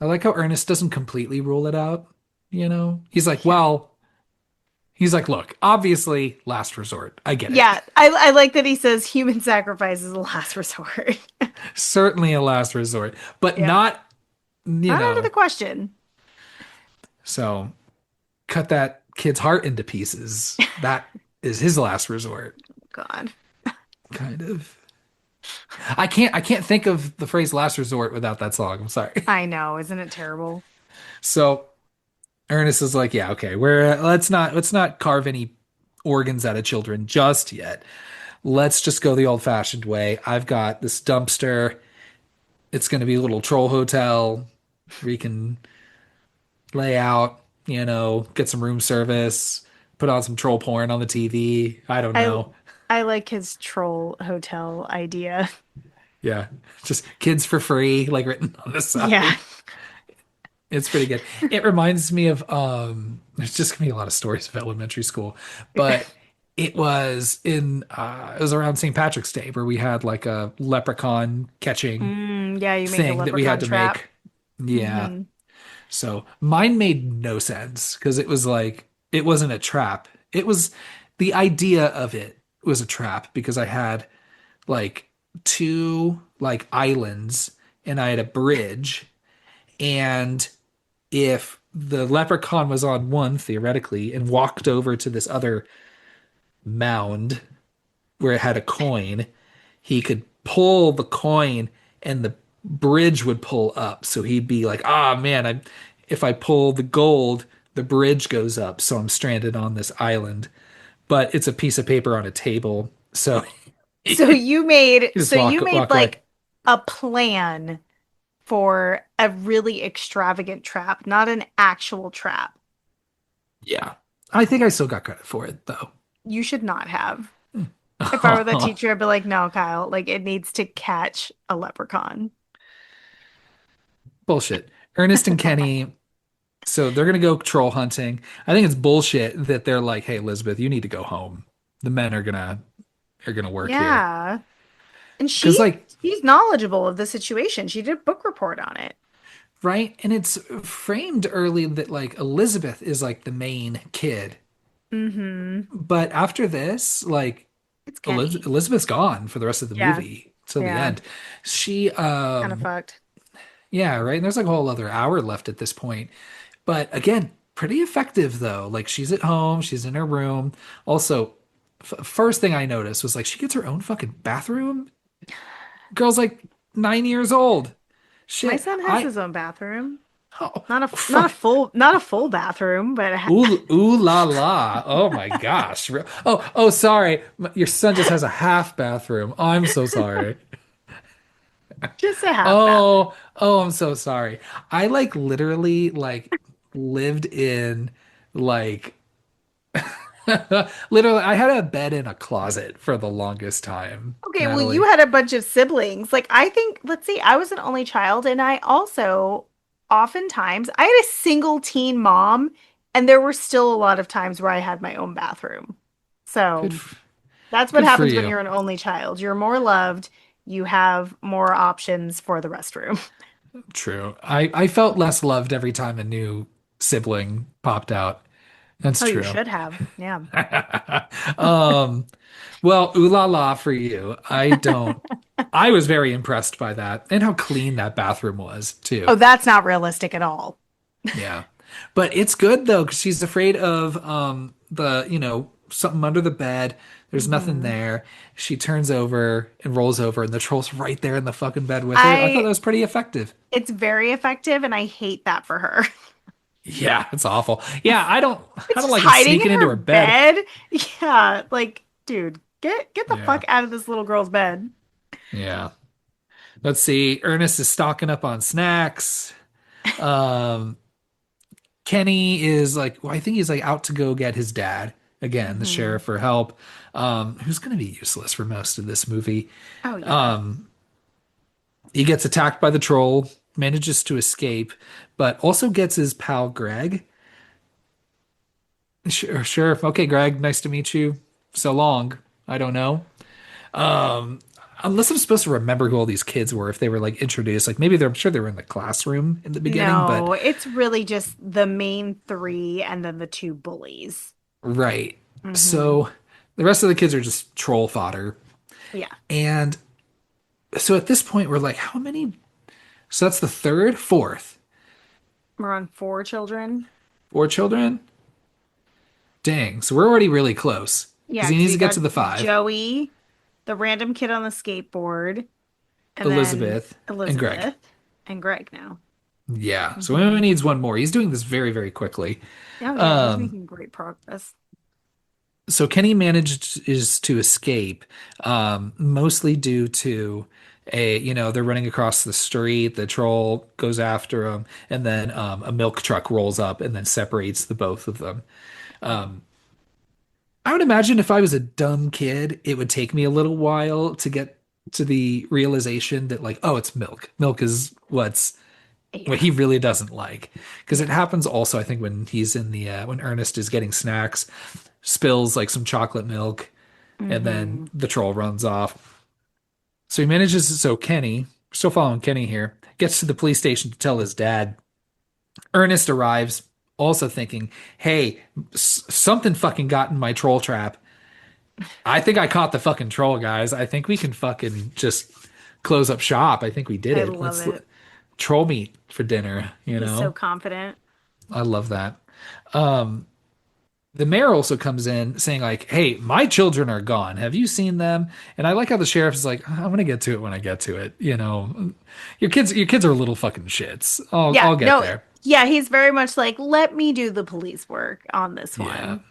I like how Ernest doesn't completely rule it out. He's like, Yeah. well, he's like, look, obviously, last resort. I get it. Yeah, I like that he says human sacrifice is the last resort. Certainly a last resort, but Yeah. not, you Not out of the know, question. so cut that kid's heart into pieces. That is his last resort, God. kind of. I can't think of the phrase last resort without that song. I'm sorry. I know, isn't it terrible? So Ernest is like, yeah, okay, let's not carve any organs out of children just yet. Let's just go the old-fashioned way. I've got this dumpster. It's going to be a little troll hotel where you can lay out, get some room service, put on some troll porn on the TV. I don't I know. I like his troll hotel idea. Yeah, just kids for free, like written on the Yeah. side. It's pretty good. It reminds me of there's just gonna be a lot of stories of elementary school, but it was around St. Patrick's Day where we had like a leprechaun catching Yeah, you make the thing that we had leprechaun to trap. make. Yeah. Hmm. So mine made no sense because it was like it wasn't a trap. It was the idea of it was a trap because I had like two like islands and I had a bridge, and if the leprechaun was on one theoretically and walked over to this other mound where it had a coin, he could pull the coin and the bridge would pull up. So he'd be like, "Ah, man, if I pull the gold, the bridge goes up, so I'm stranded on this island." But it's a piece of paper on a table, so So you you made just so you made walk away. like a plan for a really extravagant trap, not an actual trap. Yeah, I think I still got credit for it though. You should not have. If I were the teacher, I'd be like, no, Kyle, like it needs to catch a leprechaun. Bullshit. Ernest and Kenny, so they're gonna go troll hunting. I think it's bullshit that they're like, "Hey, Elizabeth, you need to go home. The men are gonna work here." Yeah. And Because she's knowledgeable of the situation. She did a book report on it. right, and it's framed early that like Elizabeth is like the main kid, Mm-hmm. but after this, like It's Kenny. Elizabeth's gone for the rest of the Yeah. movie till the Yeah. end. She, Kind of fucked. yeah, right. And there's like a whole other hour left at this point. But again, pretty effective though. Like she's at home, she's in her room. Also, first thing I noticed was like she gets her own fucking bathroom. Girl's like 9 years old. My Shit, son has his own bathroom. oh, Not a full bathroom, but ooh la la. Oh my gosh. Oh, sorry. Your son just has a half bathroom. I'm so sorry. just a half bathroom. Oh, I'm so sorry. I like literally like lived in like literally I had a bed in a closet for the longest time, Okay, well, you Natalie. had a bunch of siblings. Like, I think, let's see, I was an only child, and I also, oftentimes, I had a single teen mom, and there were still a lot of times where I had my own bathroom. Good So f- that's what good for happens when you. you're an only child. You're more loved, you have more options for the restroom. True. I felt less loved every time a new sibling popped out. That's Oh, you true. should have. Yeah. Um, well, ooh la la for you. I was very impressed by that and how clean that bathroom was too. Oh, that's not realistic at all. Yeah. But it's good though, because she's afraid of something under the bed. There's nothing Hmm. there. She turns over and rolls over, and the troll's right there in the fucking bed with her. I thought that I, was pretty effective. it's very effective, and I hate that for her. Yeah, it's awful. Yeah, I It's don't just like him hiding in sneaking into her her bed. bed. Yeah, like, dude, get the Yeah. fuck out of this little girl's bed. Yeah. Let's see. Ernest is stocking up on snacks. Um, Kenny is like, well, I think he's like out to go get his dad again, the Hmm. sheriff, for help. Who's going to be useless for most of this movie. Oh yeah. Um, he gets attacked by the troll, manages to escape, but also gets his pal Greg. Sheriff, okay, Greg, nice to meet you. So long. I don't know. Um, unless I'm supposed to remember who all these kids were, if they were like introduced, like maybe I'm sure they were in the classroom in the beginning, but No, it's really just the main three and then the two bullies. right. Hmm. So the rest of the kids are just troll fodder. Yeah. And so at this point, we're like, how many? So that's the third, fourth, We're on four children. four children. Dang. So we're already really close because Yeah, he because needs you to get got to the five. Joey, the random kid on the skateboard, and then Elizabeth and Greg. Elizabeth and Greg now. Yeah. So he Hmm. only needs one more. He's doing this very, very quickly. Oh yeah, he's Um, making great progress. so Kenny managed is to escape, mostly due to they're running across the street, the troll goes after him, and then a milk truck rolls up and then separates the both of them. Oh, I would imagine if I was a dumb kid, it would take me a little while to get to the realization that like, oh, it's milk. Milk is what yeah, he really doesn't like. Because it yeah. happens also, I think, when he's in when Ernest is getting snacks, spills like some chocolate milk, and then Hmm. the troll runs off. So he manages, so Kenny, we're still following Kenny here, gets to the police station to tell his dad. Ernest arrives, also thinking, hey, something fucking got in my troll trap. I think I caught the fucking troll, guys. I think we can fucking just close up shop. I think we did I it. love Let's it. troll meat for dinner, you He's so know? confident. I love that. Um, the mayor also comes in saying like, "Hey, my children are gone. Have you seen them?" And I like how the sheriff is like, "I'm gonna get to it when I get to it. You know, your kids are little fucking shits. Yeah, I'll get no, there." yeah, he's very much like, let me do the police work on this Yeah. one.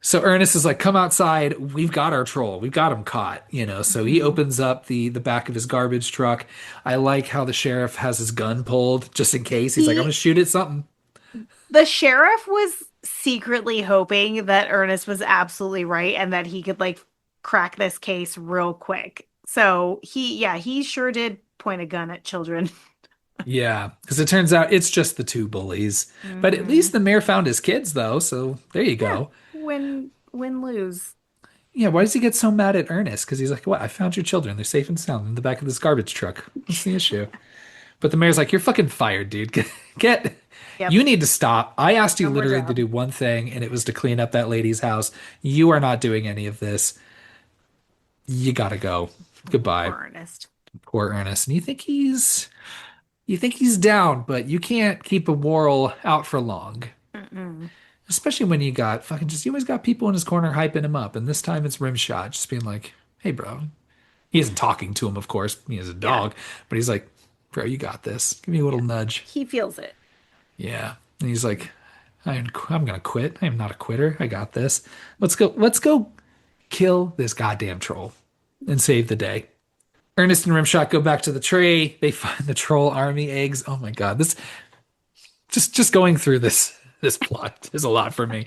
So Ernest is like, "Come outside. We've got our troll. We've got him caught." You know. So he Hmm. opens up the back of his garbage truck. I like how the sheriff has his gun pulled just in case. He's like, "I'm gonna He, shoot at something." the sheriff was secretly hoping that Ernest was absolutely right and that he could like crack this case real quick. So yeah, he sure did point a gun at children. Yeah, because it turns out it's just the two bullies. But at least Hmm. the mayor found his kids, though. So there you Yeah, go. win, lose. Yeah, why does he get so mad at Ernest? Because he's like, "What? I found your children. They're safe and sound in the back of this garbage truck. What's the issue?" But the mayor's like, "You're fucking fired, dude. Yep, You need to stop. I asked you no more literally to job. do one thing, and it was to clean up that lady's house. You are not doing any of this. You gotta go. Goodbye." Poor Ernest. Poor Ernest. And you think he's down, but you can't keep a moral out for long. Mm-mm. Especially when you got fucking just you always got people in his corner hyping him up, and this time it's Rimshot just being like, "Hey, bro." He isn't talking to him, of course. He is a Yeah, dog, but he's like, "Bro, you got this. Give me a little yeah. nudge." He feels it. Yeah, and he's like, I'm gonna quit. I am not a quitter. I got this. Let's go. Let's go kill this goddamn troll and save the day." Ernest and Rimshot go back to the tree. They find the troll army eggs. Oh my god, this just going through this plot is a lot for me.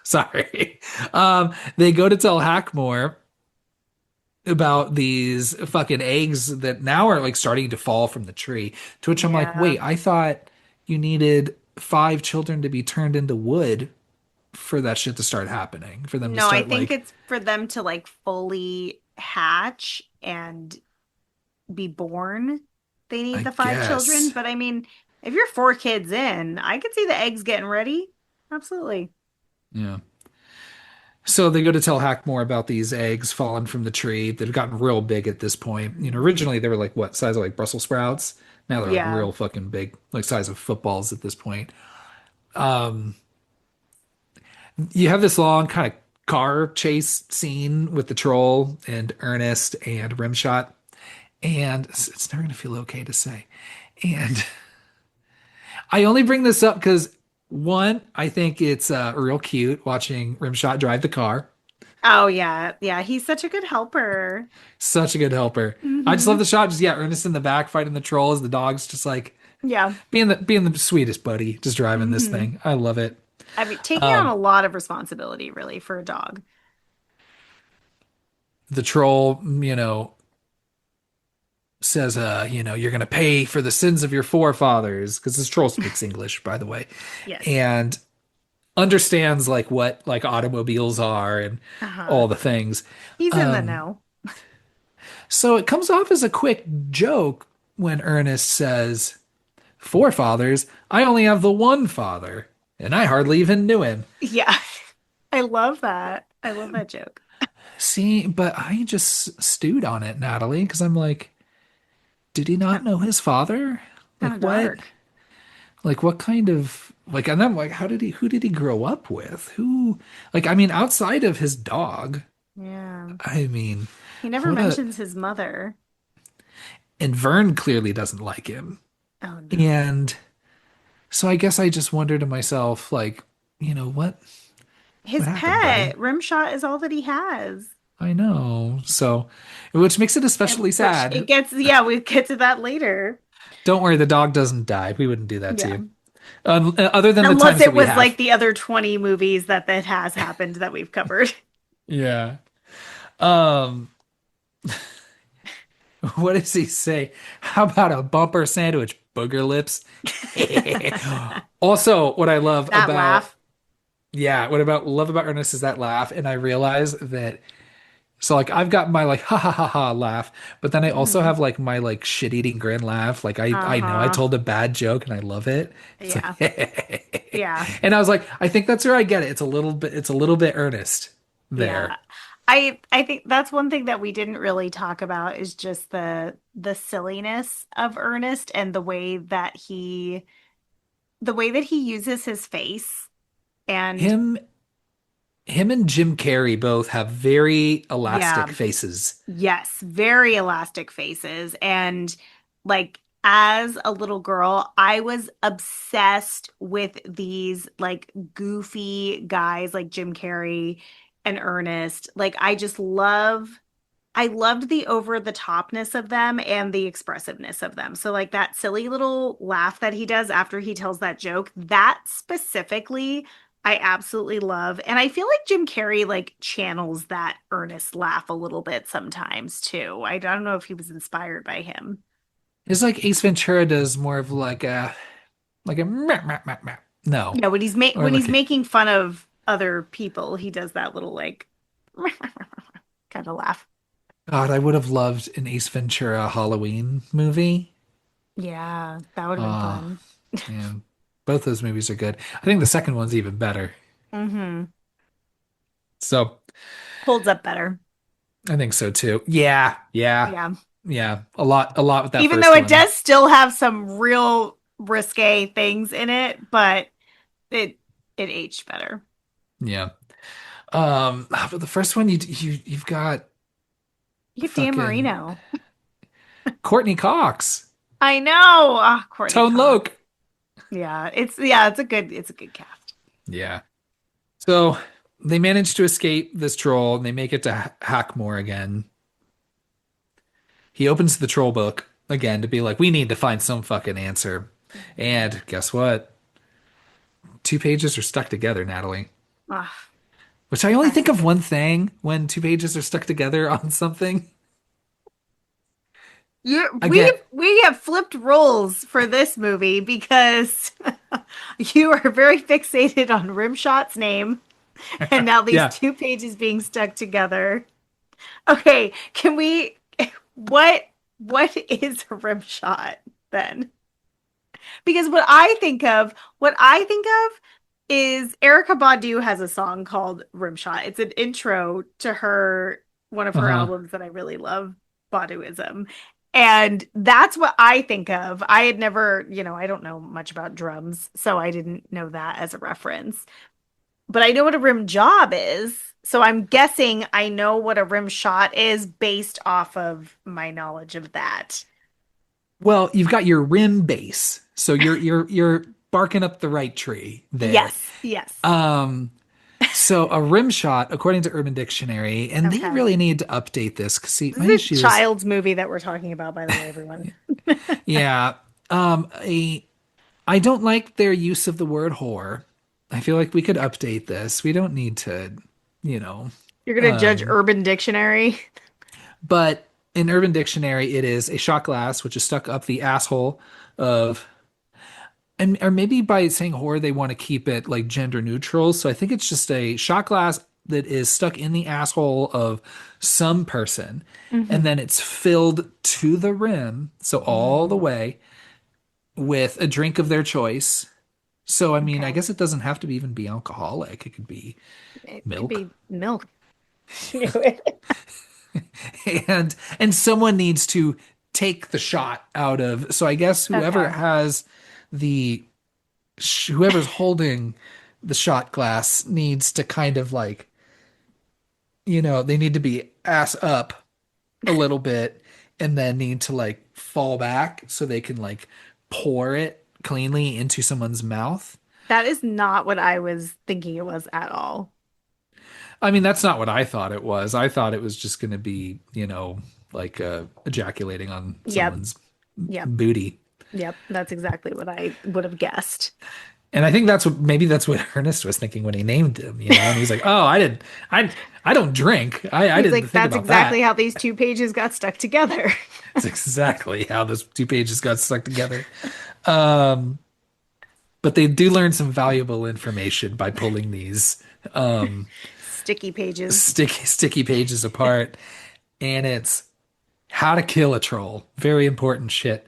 Sorry. They go to tell Hackmore about these fucking eggs that now are like starting to fall from the tree. To which I'm like, Yeah. wait, I thought you needed five children to be turned into wood for that shit to start happening, for them to No, I start think like, it's for them to like fully hatch and be born. They need I the five children. guess. But I mean, if you're four kids in, I could see the eggs getting ready. Absolutely. Yeah. So they go to tell Hackmore about these eggs falling from the tree. They've gotten real big at this point. You know, Mhm. originally they were like what size of like Brussels sprouts. Now they're like Yeah. real fucking big, like size of footballs at this point. Um, you have this long kind of car chase scene with the troll and Ernest and Rimshot, and it's never gonna feel okay to say. And I only bring this up because One, I think it's real cute watching Rimshot drive the car. Oh yeah. Yeah, he's such a good helper. Such a good helper. I just love Hmm. the shot. Just yeah, Ernest in the back fighting the trolls. The dog's just like Yeah. being the sweetest buddy, just driving this Hmm. thing. I love it. I mean, taking on Um, a lot of responsibility really for a dog. the troll, says, you're gonna pay for the sins of your forefathers because this troll speaks English, by the way, Yes. and understands like what like automobiles are and Uh-huh. all the things. He's in the Um, know. so it comes off as a quick joke when Ernest says, "Forefathers, I only have the one father, and I hardly even knew him." Yeah. I love that. I love that joke. See, but I just stewed on it, Natalie, because I'm like, did he not know his father? Kind Like of what? dark. Like what kind of like and I'm like, who did he grow up with? Who like I mean, outside of his dog, Yeah. I mean, He never what a mentions his mother. and Vern clearly doesn't like him. Oh no. And so I guess I just wonder to myself, like, what His happened, pet, buddy? Rimshot, is all that he has. I know. So which makes it especially Which it sad. gets, yeah, we get to that later. Don't worry, the dog doesn't die. We wouldn't do that to Yeah. you. Other than the Unless times that it we was have. like the other 20 movies that has happened that we've covered. Yeah. Um, what does he say? How about a bumper sandwich, booger lips? Also, what I love That about laugh. yeah, what about love about Ernest is that laugh, and I realize that so like I've got my like ha ha ha ha laugh, but then I also Hmm. have like my like shit eating grin laugh. Like I know I Uh-huh. told a bad joke and I love it. It's Yeah. like Yeah. and I was like, I think that's where I get it. It's a little bit earnest Yeah. there. I think that's one thing that we didn't really talk about is just the silliness of Ernest and the way that he uses his face and Him him and Jim Carrey both have very yeah. elastic faces. Yes, very elastic faces. And like as a little girl, I was obsessed with these like goofy guys like Jim Carrey and Ernest. Like I loved the over the topness of them and the expressiveness of them. So like that silly little laugh that he does after he tells that joke, that specifically I absolutely love. And I feel like Jim Carrey like channels that earnest laugh a little bit sometimes too. I don't know if he was inspired by him. It's like Ace Ventura does more of like a meh, meh, meh, meh. No. Yeah, when Or he's like making fun of other people, he does that little like kind of laugh. God, I would have loved an Ace Ventura Halloween movie. Yeah, that would have been Oh, fun. man. Both those movies are good. I think the second one's even better. Hmm. So Holds up better. I think so too. Yeah, yeah, Yeah. yeah. A lot with that Even though first it one. does still have some real risque things in it, but it it aged better. Yeah. But the first one you've got You get Dan fucking Marino. Courtney Cox, I know. Ah, Courtney Tone Cox. Loc. Yeah, it's a good cast. Yeah. So they manage to escape this troll and they make it to Hackmore again. He opens the troll book again to be like, we need to find some fucking answer. Mhm. And guess what? Two pages are stuck together, Natalie. Ah, Which I only think of precedent. one thing when two pages are stuck together on something. I get, We have flipped roles for this movie because you are very fixated on Rimshot's name, and now these yeah. two pages being stuck together. Okay, can we what what is a Rimshot then? Because what I think of is Erica Badu has a song called Rimshot. It's an intro to her one of her Uh-huh. albums that I really love, Baduism. And that's what I think of. I had never, I don't know much about drums, so I didn't know that as a reference. But I know what a rim job is. So I'm guessing I know what a rim shot is based off of my knowledge of that. Well, you've got your rim base. So your barking up the right tree there. Yes, yes. Um, so a rim shot, according to Urban Dictionary, and they Okay. really need to update this because see, This my is a issue is, child's movie that we're talking about, by the way, everyone. yeah, a I don't like their use of the word whore. I feel like we could update this. We don't need to, you know, You're gonna judge um, Urban Dictionary. but in Urban Dictionary, it is a shot glass which is stuck up the asshole of, and or maybe by saying whore, they want to keep it like gender neutral. So I think it's just a shot glass that is stuck in the asshole of some person, and Hmm. then it's filled to the rim, so all the Hmm. way with a drink of their choice. So I mean, I Okay. guess it doesn't have to even be alcoholic. It could be It could milk. be milk. Knew it. And someone needs to take the shot out of. So I guess whoever Okay. has the whoever's holding the shot glass needs to kind of like, they need to be ass up a little bit and then need to like fall back so they can like pour it cleanly into someone's mouth. That is not what I was thinking it was at all. I mean, that's not what I thought it was. I thought it was just going to be, like ejaculating on Yep. someone's Yep. booty. Yep. That's exactly what I would have guessed. And I think that's what Ernest was thinking when he named him, and he's like, "Oh, I don't drink. I He's didn't like, think that's about exactly that." how these two pages got stuck together. It's exactly how those two pages got stuck together. Um, but they do learn some valuable information by pulling these Sticky pages. sticky pages apart, and it's how to kill a troll. Very important shit.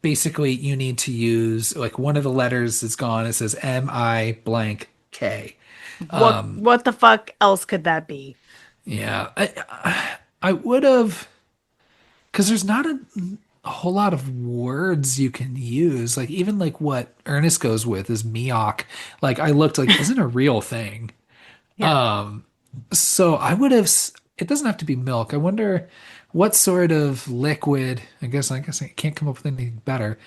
Basically, you need to use like one of the letters is gone. It says M-I blank K. What the fuck else could that be? Yeah, I would have because there's not a whole lot of words you can use. Like even like what Ernest goes with is miok. Like I looked like isn't a real thing. Yeah. So I would have. It doesn't have to be milk. I wonder what sort of liquid. I guess I can't come up with anything better.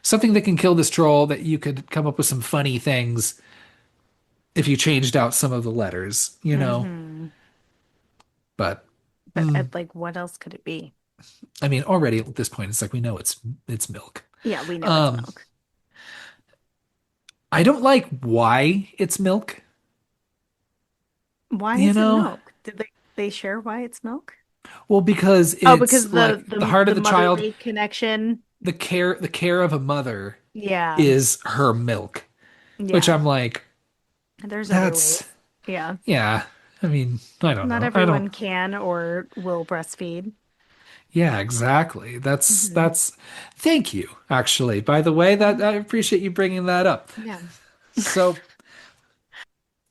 Something that can kill this troll that you could come up with some funny things if you changed out some of the letters. Hmm. But But I'd like, what else could it be? I mean, already at this point, it's like we know it's milk. Yeah, we know it's Um, milk. I don't like why it's milk. Why You is it know, milk? Did they share why it's milk? well, because Oh, it's because like the heart of the the child, motherly connection. the care of a mother Yeah. is her milk, which Yeah. I'm like, There's other that's ways. Yeah. yeah. I mean, I don't Not know. I don't. everyone can or will breastfeed. Yeah, exactly. That's Hmm. that's. Thank you, actually. By the way, that Hmm. I appreciate you bringing that up. Yeah. So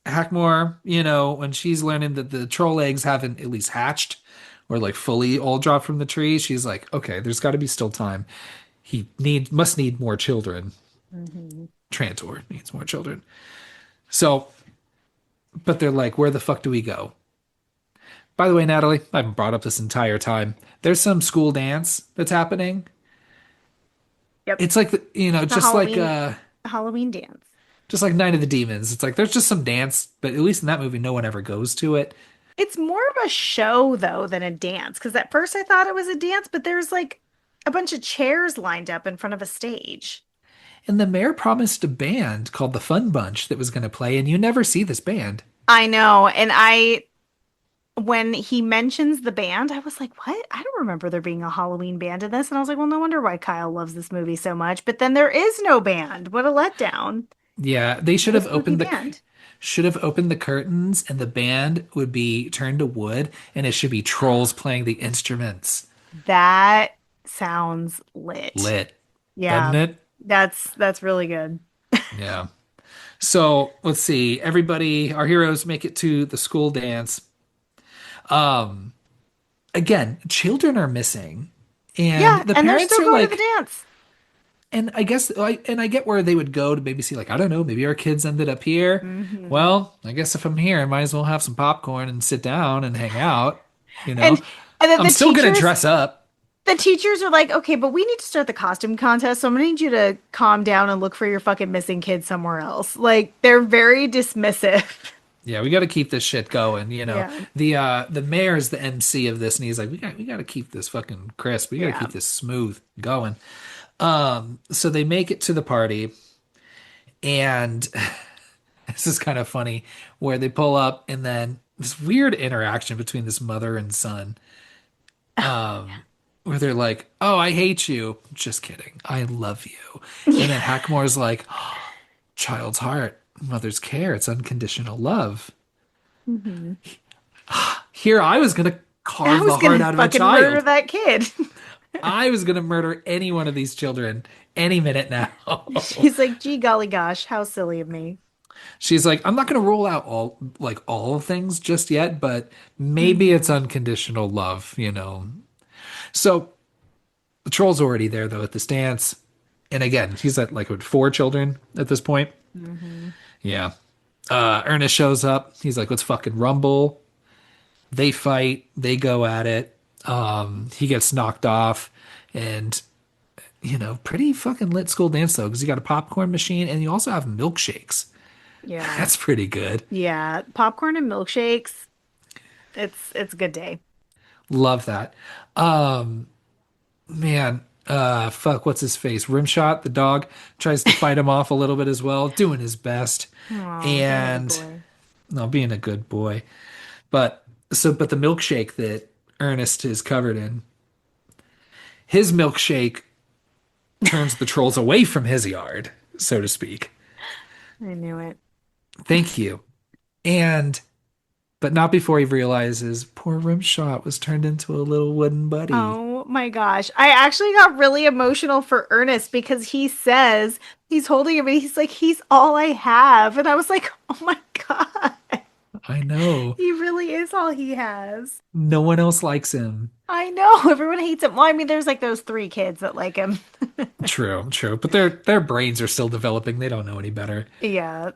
Hackmore, when she's learning that the troll eggs haven't at least hatched or like fully all dropped from the tree, she's like, okay, there's got to be still time. He must need more children. Hmm. Trantor needs more children. So, but they're like, where the fuck do we go? By the way, Natalie, I haven't brought up this entire time. There's some school dance that's happening. Yep. It's like It's a Halloween dance. just like Night of the Demons. It's like there's just some dance, but at least in that movie, no one ever goes to it. It's more of a show though than a dance because at first I thought it was a dance, but there's like a bunch of chairs lined up in front of a stage. And the mayor promised a band called the Fun Bunch that was going to play, and you never see this band. I know, and when he mentions the band, I was like, "What? I don't remember there being a Halloween band in this." And I was like, "Well, no wonder why Kyle loves this movie so much." But then there is no band. What a letdown. Yeah, they should No have spooky opened the band. curtains, and the band would be turned to wood, and it should be trolls playing the instruments. That sounds lit. Lit, doesn't Yeah, it? that's really good. Yeah. So let's see. Everybody, our heroes make it to the school dance. Um, Again, children are missing, and Yeah, the and they're parents still are going to the like, dance. and I get where they would go to maybe see, like, I don't know, maybe our kids ended up here. Hmm. Well, I guess if I'm here, I might as well have some popcorn and sit down and hang out. You know, And and then I'm the still gonna teachers dress up. the teachers are like, okay, but we need to start the costume contest, so I'm gonna need you to calm down and look for your fucking missing kid somewhere else. Like, they're very dismissive. Yeah, we got to keep this shit going. Yeah. The mayor is the MC of this, and he's like, we got to keep this fucking crisp. We got to Yeah. keep this smooth going. So they make it to the party, and this is kind of funny where they pull up, and then this weird interaction between this mother and son, where they're like, "Oh, I hate you." Just kidding. I love you. And then Yeah. Hackmore's like, "Child's heart, mother's care. It's unconditional love." Hmm. Here I was gonna I carve was the heart gonna out of a fucking murder child. that kid. I was gonna murder any one of these children any minute now. She's like, gee, golly gosh, how silly of me. She's like, I'm not gonna rule out all things just yet, but maybe it's Hmm. unconditional love. So the troll's already there though at this dance. And again, he's at like what, four children at this point. Hmm. Yeah. Ernest shows up. He's like, let's fucking rumble. They fight, they go at it. He gets knocked off, and pretty fucking lit school dance though, because you got a popcorn machine and you also have milkshakes. Yeah. That's pretty good. Yeah. Popcorn and milkshakes. It's a good day. Love that. Man, fuck, what's his face? Rimshot, the dog, tries to fight him off a little bit as well, doing his best. Oh, being a good And boy. no, being a good boy. But the milkshake that Ernest is covered in, his milkshake turns the trolls away from his yard, so to speak. I knew it. Thank you. And but not before he realizes poor Rimshot was turned into a little wooden buddy. Oh my gosh. I actually got really emotional for Ernest because he says he's holding him and he's like, he's all I have. And I was like, oh my God. I know. He really is all he has. No one else likes him. I know. Everyone hates him. Well, I mean, there's like those three kids that like him. True, true. But their brains are still developing. They don't know any better. Yeah.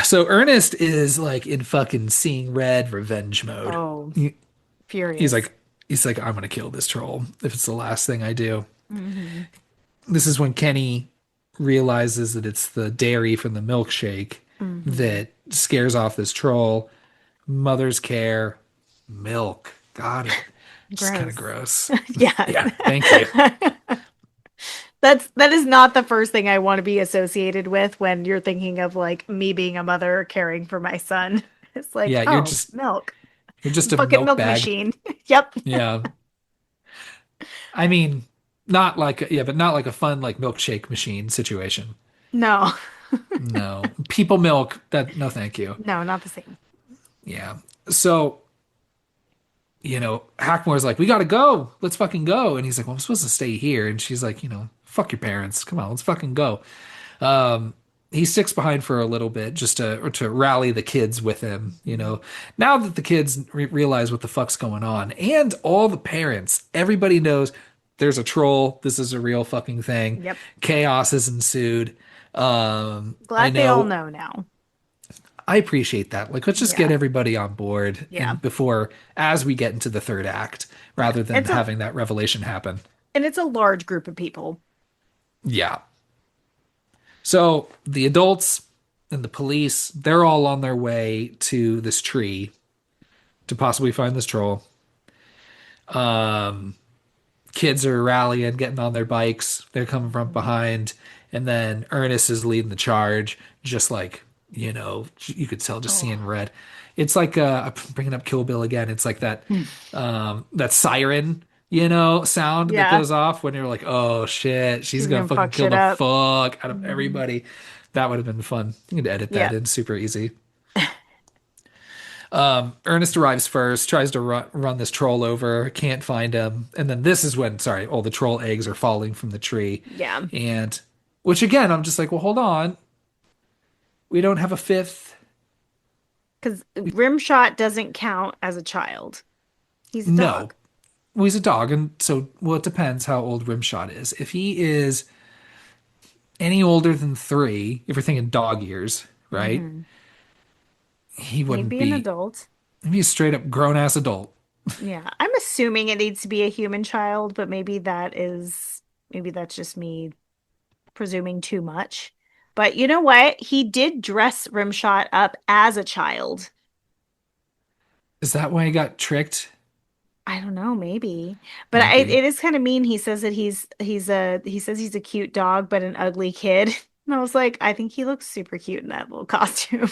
So Ernest is like in fucking seeing red revenge mode. Oh, He's furious. like he's like, I'm gonna kill this troll if it's the last thing I do. Hmm. This is when Kenny realizes that it's the dairy from the milkshake Hmm. that scares off this troll. Mother's care, milk. Got it. Just kind of Gross. gross. Yeah. Yeah, thank you. That is not the first thing I want to be associated with when you're thinking of like me being a mother caring for my son. It's like, Yeah, oh, milk. you're just a Fucking milk milk bag. machine. Yep. Yeah. I mean, not like yeah, but not like a fun like milkshake machine situation. No. No. People milk, that no thank you. No, not the same. Yeah. So, Hackmore's like, we gotta go. Let's fucking go. And he's like, well, I'm supposed to stay here. And she's like, fuck your parents. Come on, let's fucking go. He sticks behind for a little bit just to rally the kids with him. Now that the kids realize what the fuck's going on, and all the parents, everybody knows there's a troll. This is a real fucking thing. Yep. Chaos has ensued. I Glad they all know. know now. I appreciate that. Like, let's just get Yeah. everybody on board Yeah. and before as we get into the third act, Yeah. rather than having that revelation happen. It's a large group of people. Yeah. So the adults and the police, they're all on their way to this tree to possibly find this troll. Um, Kids are rallying, getting on their bikes. They're coming from Mhm. behind. And then Ernest is leading the charge, just like, you could tell just Oh. seeing red. It's like, I'm bringing up Kill Bill again. It's like that siren, sound that Yeah. goes off when you're like, oh shit, she's He's gonna gonna fucking fuck kill shit the up. fuck out of Mhm. everybody. That would have been fun. You could edit that Yeah. in super easy. Ernest arrives first, tries to run this troll over, can't find him, and then this is when, sorry, all the troll eggs are falling from the tree, Yeah. and which again, I'm just like, well, hold on, we don't have a fifth. Because Rimshot doesn't count as a child. He's a No, dog. well, he's a dog, and so well, it depends how old Rimshot is. If he is any older than 3, if you're thinking dog years, right? Hmm. He He'd wouldn't be an be. adult. He'd be a straight up grown ass adult. Yeah. I'm assuming it needs to be a human child, but maybe that's just me presuming too much. But you know what? He did dress Rimshot up as a child. Is that why he got tricked? I don't know, maybe. But Might be. it is kind of mean. He says that he says he's a cute dog, but an ugly kid. And I was like, I think he looks super cute in that little costume.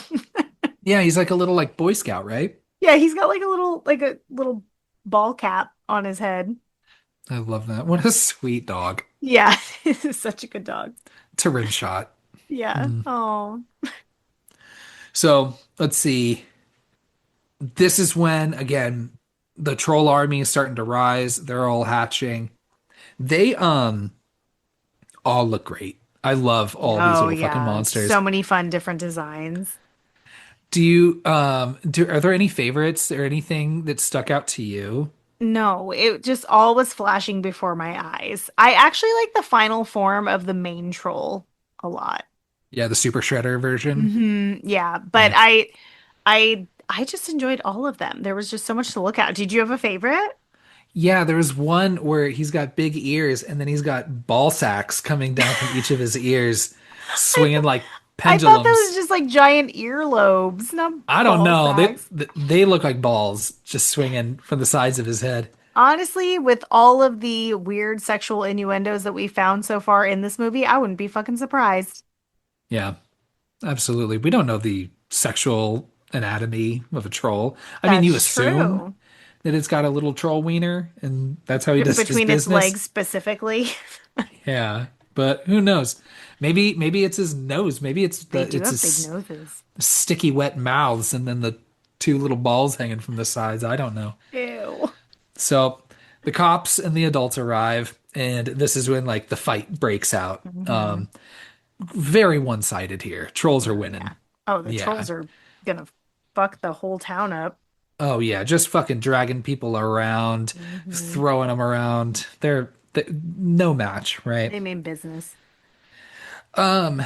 Yeah, he's like a little like Boy Scout, right? Yeah, he's got like a little ball cap on his head. I love that. What a sweet dog. Yeah, this is such a good dog. To rim shot. Yeah. Mm. Oh, So let's see. This is when, again, the troll army is starting to rise. They're all hatching. They all look great. I love all these oh little fucking yeah. monsters. So many fun different designs. Do you are there any favorites or anything that stuck out to you? No, it just all was flashing before my eyes. I actually like the final form of the main troll a lot. Yeah, the Super Shredder version. Yeah, but Yeah. I just enjoyed all of them. There was just so much to look at. Did you have a favorite? Yeah, there was one where he's got big ears and then he's got ball sacks coming down from each of his ears, I swinging th like I thought that was pendulums. just like giant earlobes, not I don't ball know. sacks. They look like balls just swinging from the sides of his head. Honestly, with all of the weird sexual innuendos that we found so far in this movie, I wouldn't be fucking surprised. Yeah, absolutely. We don't know the sexual anatomy of a troll. I mean, you That's assume true. that it's got a little troll wiener and that's how he does his Between its business. legs specifically. Yeah, but who knows? Maybe it's his nose. Maybe They do it's have big his noses. sticky wet mouths and then the two little balls hanging from the sides. I don't know. Ew. So the cops and the adults arrive, and this is when like the fight breaks out. Hmm. Very one-sided here. Trolls are Oh winning. yeah. Oh, the Yeah. trolls are gonna fuck the whole town up. Oh yeah, just fucking dragging people around, Hmm. throwing them around. They're no match, right? They mean business. Um,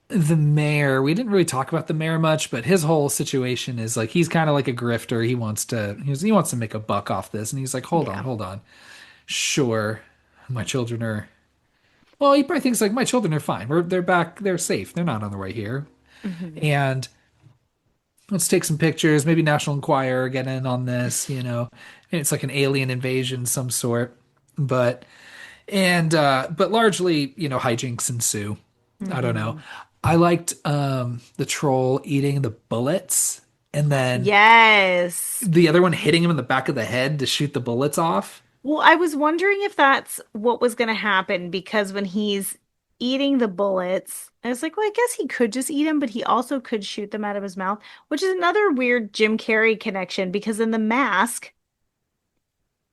the mayor, we didn't really talk about the mayor much, but his whole situation is like he's kind of like a grifter. He wants to make a buck off this, and he's like, Yeah. hold on. Sure, my children are. Well, he probably thinks like my children are fine. They're back. They're safe. They're not on their way here. Hmm. And let's take some pictures. Maybe National Enquirer get in on this. And it's like an alien invasion some sort. But but largely, hijinks ensue. I don't know. Hmm. I liked the troll eating the bullets and then Yes. the other one hitting him in the back of the head to shoot the bullets off. Well, I was wondering if that's what was going to happen because when he's eating the bullets, I was like, well, I guess he could just eat them, but he also could shoot them out of his mouth, which is another weird Jim Carrey connection because in The Mask,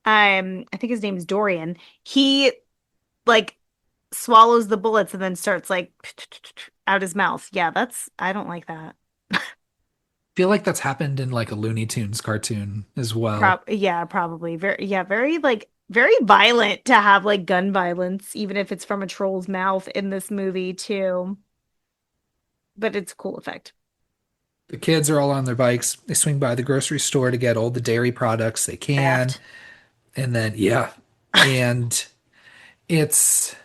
I think his name is Dorian, he like swallows the bullets and then starts like out his mouth. Yeah, I don't like that. Feel like that's happened in like a Looney Tunes cartoon as well. Yeah, probably. Very like very violent to have like gun violence, even if it's from a troll's mouth in this movie too. But it's a cool effect. The kids are all on their bikes. They swing by the grocery store to get all the dairy products they can. Theft. And then, yeah. And it's,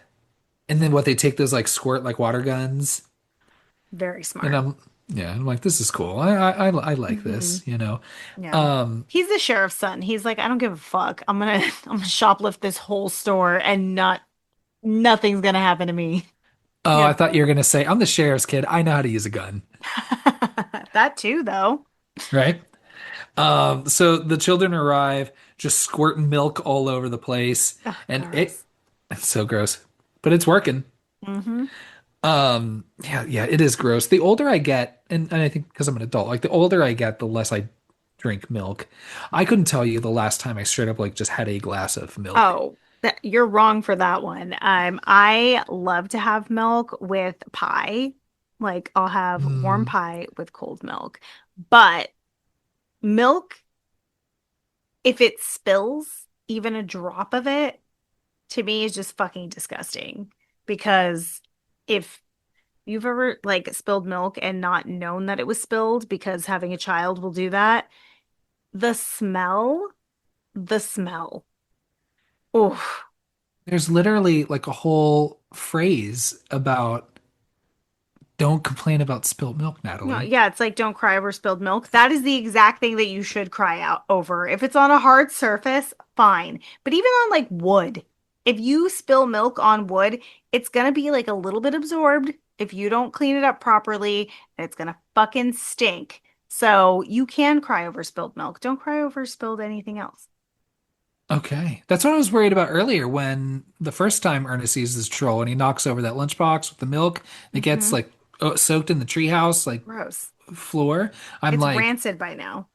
and then what they take those like squirt like water guns. Very And smart. I'm like, this is cool. I like Hmm. this. Yeah. Um, He's the sheriff's son. He's like, I don't give a fuck. I'm gonna shoplift this whole store and nothing's gonna happen to me. oh, Yeah. I thought you were gonna say, I'm the sheriff's kid. I know how to use a gun, That too, though. right? So the children arrive, just squirting milk all over the place, Ugh, and gross. it's so gross, but it's working. Hmm. Yeah, it is gross. The older I get, and I think because I'm an adult, like the older I get, the less I drink milk. I couldn't tell you the last time I straight up like just had a glass of milk. Oh, you're wrong for that one. I love to have milk with pie. Like I'll have warm Mm. pie with cold milk. But milk, if it spills even a drop of it, to me is just fucking disgusting. Because if you've ever like spilled milk and not known that it was spilled because having a child will do that, The smell, the smell. Oh, There's literally like a whole phrase about don't complain about spilt milk, no, Natalie. yeah, it's like don't cry over spilled milk. That is the exact thing that you should cry out over. If it's on a hard surface, fine. But even on like wood, if you spill milk on wood, it's gonna be like a little bit absorbed if you don't clean it up properly, and it's gonna fucking stink. So you can cry over spilled milk. Don't cry over spilled anything else. Okay. That's what I was worried about earlier when the first time Ernest sees this troll and he knocks over that lunchbox with the milk that gets Hmm. like soaked in the treehouse like Gross. floor. I'm It's like, rancid by now.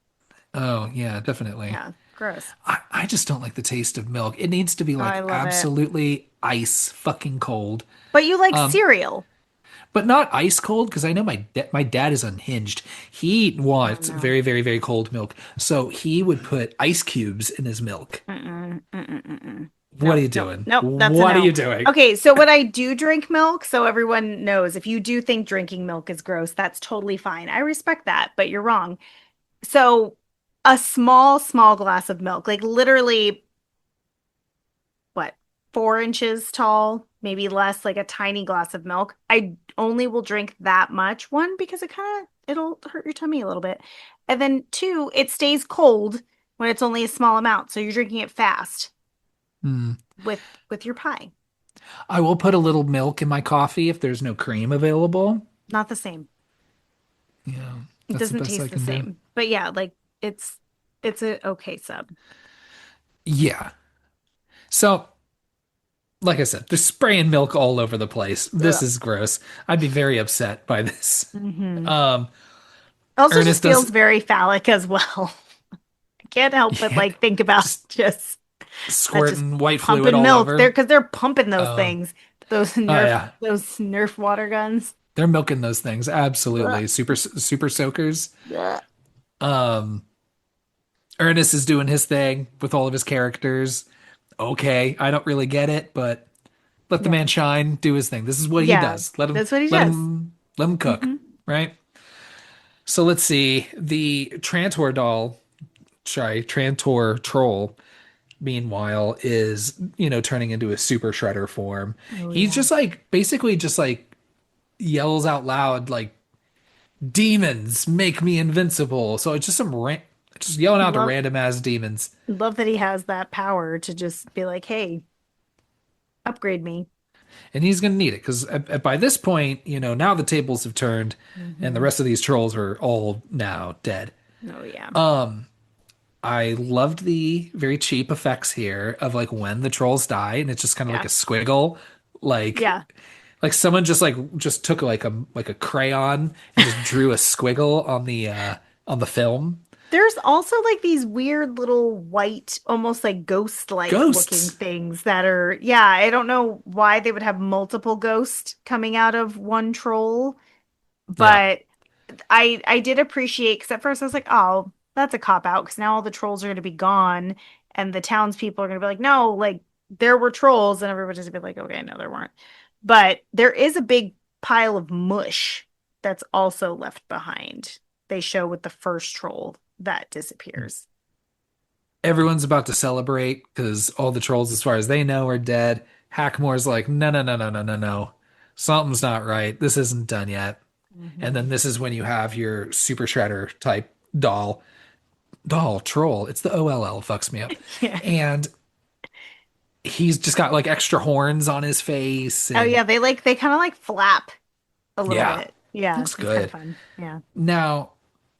oh yeah, definitely. Yeah, gross. I just don't like the taste of milk. It needs to be Oh, I like love it. absolutely ice fucking cold. But you like Um, cereal. but not ice cold because I know my dad is unhinged. He Oh wants no. very, very, very cold milk. So he would put ice cubes in his milk. Mm-mm, mm-mm, mm-mm. What are Nope, you nope, doing? nope, that's a What are no. you doing? Okay, so when I do drink milk, so everyone knows, if you do think drinking milk is gross, that's totally fine. I respect that, but you're wrong. So a small, small glass of milk, like literally, what, 4 inches tall, maybe less, like a tiny glass of milk. I only will drink that much. One, because it'll hurt your tummy a little bit. And then two, it stays cold when it's only a small amount. So you're drinking it fast Hmm. with with your pie. I will put a little milk in my coffee if there's no cream available. Not the same. Yeah, It that's the doesn't best I taste the can do. same. But yeah, like it's it's a okay sub. Yeah. So, like I said, they're spraying milk all over the place. This Ugh. is gross. I'd be very upset by this. Hmm. Um, Also just Ernest feels does, very phallic as well. I can't help but yeah, like think about just just that just squirting white fluid pumping all milk. over. They're pumping those Oh, things. Those oh Nerf yeah, those Nerf water guns. they're milking those things. Ugh. Absolutely, super soakers. Ugh. Um, Ernest is doing his thing with all of his characters. Okay, I don't really get it, but let the Yeah. man shine, do his thing. This is what he Yeah. does. Let him, That's what he let does. him, let him cook, Hmm. right? So let's see. The Trantor doll, sorry, Trantor troll, meanwhile, is, turning into a super shredder form. Oh He's yeah. just like, basically just like yells out loud, like, demons make me invincible. So it's just just yelling out to Love random ass demons. love that he has that power to just be like, hey, upgrade me. And he's going to need it because by this point, now the tables have turned and the Hmm. rest of these trolls are all now dead. Oh yeah. I loved the very cheap effects here of like when the trolls die and it's just kind of like Yeah. a squiggle, like Yeah. someone just took like a crayon and just drew a squiggle on the film. There's also like these weird little white, almost like ghost-like looking Ghosts. things that are, yeah, I don't know why they would have multiple ghosts coming out of one troll, Yeah. but I did appreciate because at first I was like, oh, that's a cop out because now all the trolls are going to be gone and the townspeople are going to be like, no, like there were trolls, and everybody's going to be like, okay, no, there weren't. But there is a big pile of mush that's also left behind. They show with the first troll that disappears. Everyone's about to celebrate because all the trolls, as far as they know, are dead. Hackmore's like, no, no, no, no, no, no, no. Something's not right. This isn't done yet. And then Hmm. this is when you have your Super Shredder type doll troll. It's the OLL fucks me up. Yeah. And he's just got like extra horns on his face Oh and yeah, they kind of like flap a little yeah, bit. Yeah, looks it's kind of good. fun. Yeah. Now,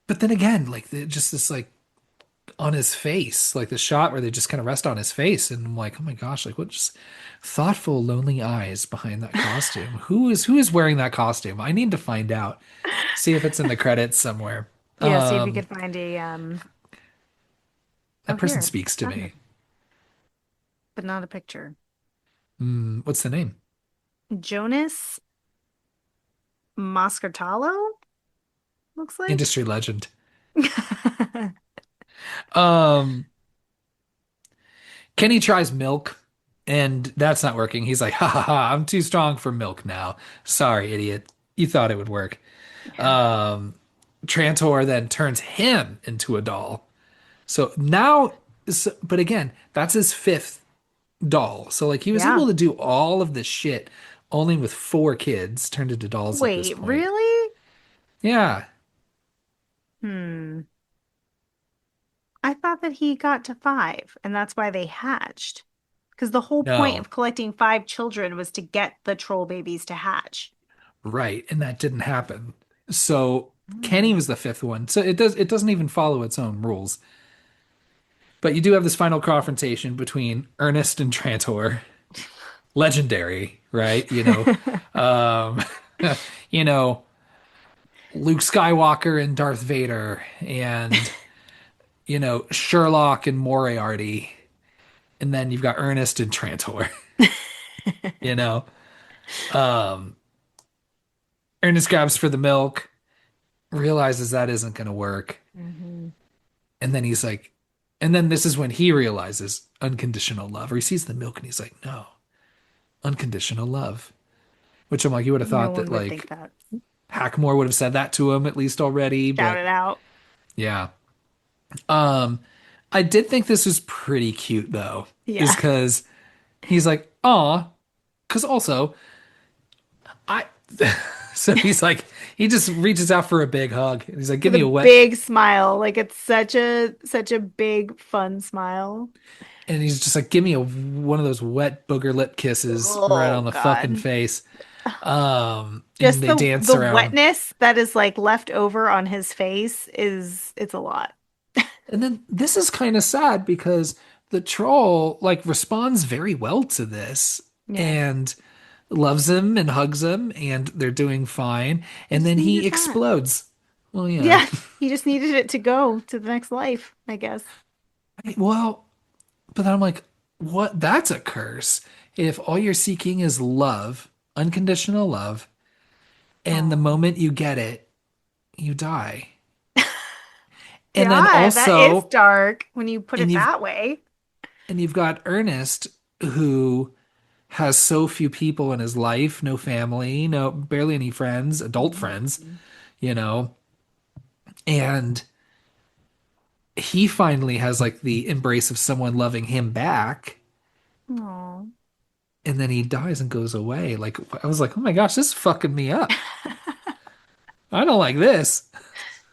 but then again, like just this like on his face, like the shot where they just kind of rest on his face, and I'm like, oh my gosh, like what just thoughtful, lonely eyes behind that costume. Who is wearing that costume? I need to find out. See if it's in the credits somewhere. Yeah, see if you Um, could find a oh that person here, speaks to found it, me. but not a picture. What's the name? Jonas Moscartallo looks like. Industry legend. Um, Kenny tries milk, and that's not working. He's like, ha ha ha, I'm too strong for milk now. Sorry, idiot. You thought it would work. Yeah. Um, Trantor then turns him into a doll. So now, but again, that's his fifth doll. So like he was Yeah. able to do all of this shit only with four kids turned into dolls at this Wait, point. really? Yeah. Hmm. I thought that he got to five, and that's why they hatched. Because the whole point No. of collecting five children was to get the troll babies to hatch. Right. And that didn't happen. So Kenny Hmm. was the fifth one. So it doesn't even follow its own rules. But you do have this final confrontation between Ernest and Trantor. Legendary, right? Um, you know, Luke Skywalker and Darth Vader, and Sherlock and Moriarty, and then you've got Ernest and Trantor. You know, um, Ernest grabs for the milk, realizes that isn't going to work, Hmm. and then he's like, and then this is when he realizes unconditional love, or he sees the milk and he's like, no, unconditional love. Which I'm like, you would have No thought that one would think like that. Hackmore would have said that to him at least already, Shout but it out. yeah. Um, I did think this was pretty cute though, is Yeah. because he's like, "Aw," because also I. So he's like, he just reaches out for a big hug, and he's like, "Give With me a a wet," big smile. Like it's such a big fun smile. and he's just like, "Give me a one of those wet booger lip kisses right on Oh the fucking God. face." And Just they the dance around. wetness that is like left over on his face is it's a lot. And then this is kind of sad because the troll like responds very well to this Yeah. and loves him and hugs him and they're doing fine. He And just then he needed that. explodes. Well, yeah. Yeah, he just needed it to go to the next life, I guess. Well, but then I'm like, what? That's a curse. If all you're seeking is love, unconditional love, and the Oh. moment you get it, you die. And then Yeah, that is also, dark when you put and it you've that way. and you've got Ernest who has so few people in his life, no family, no barely any friends, adult friends, Mhm. you know, and he finally has like the embrace of someone loving him back, Aw. and then he dies and goes away. Like I was like, oh my gosh, this is fucking me up. I don't like this.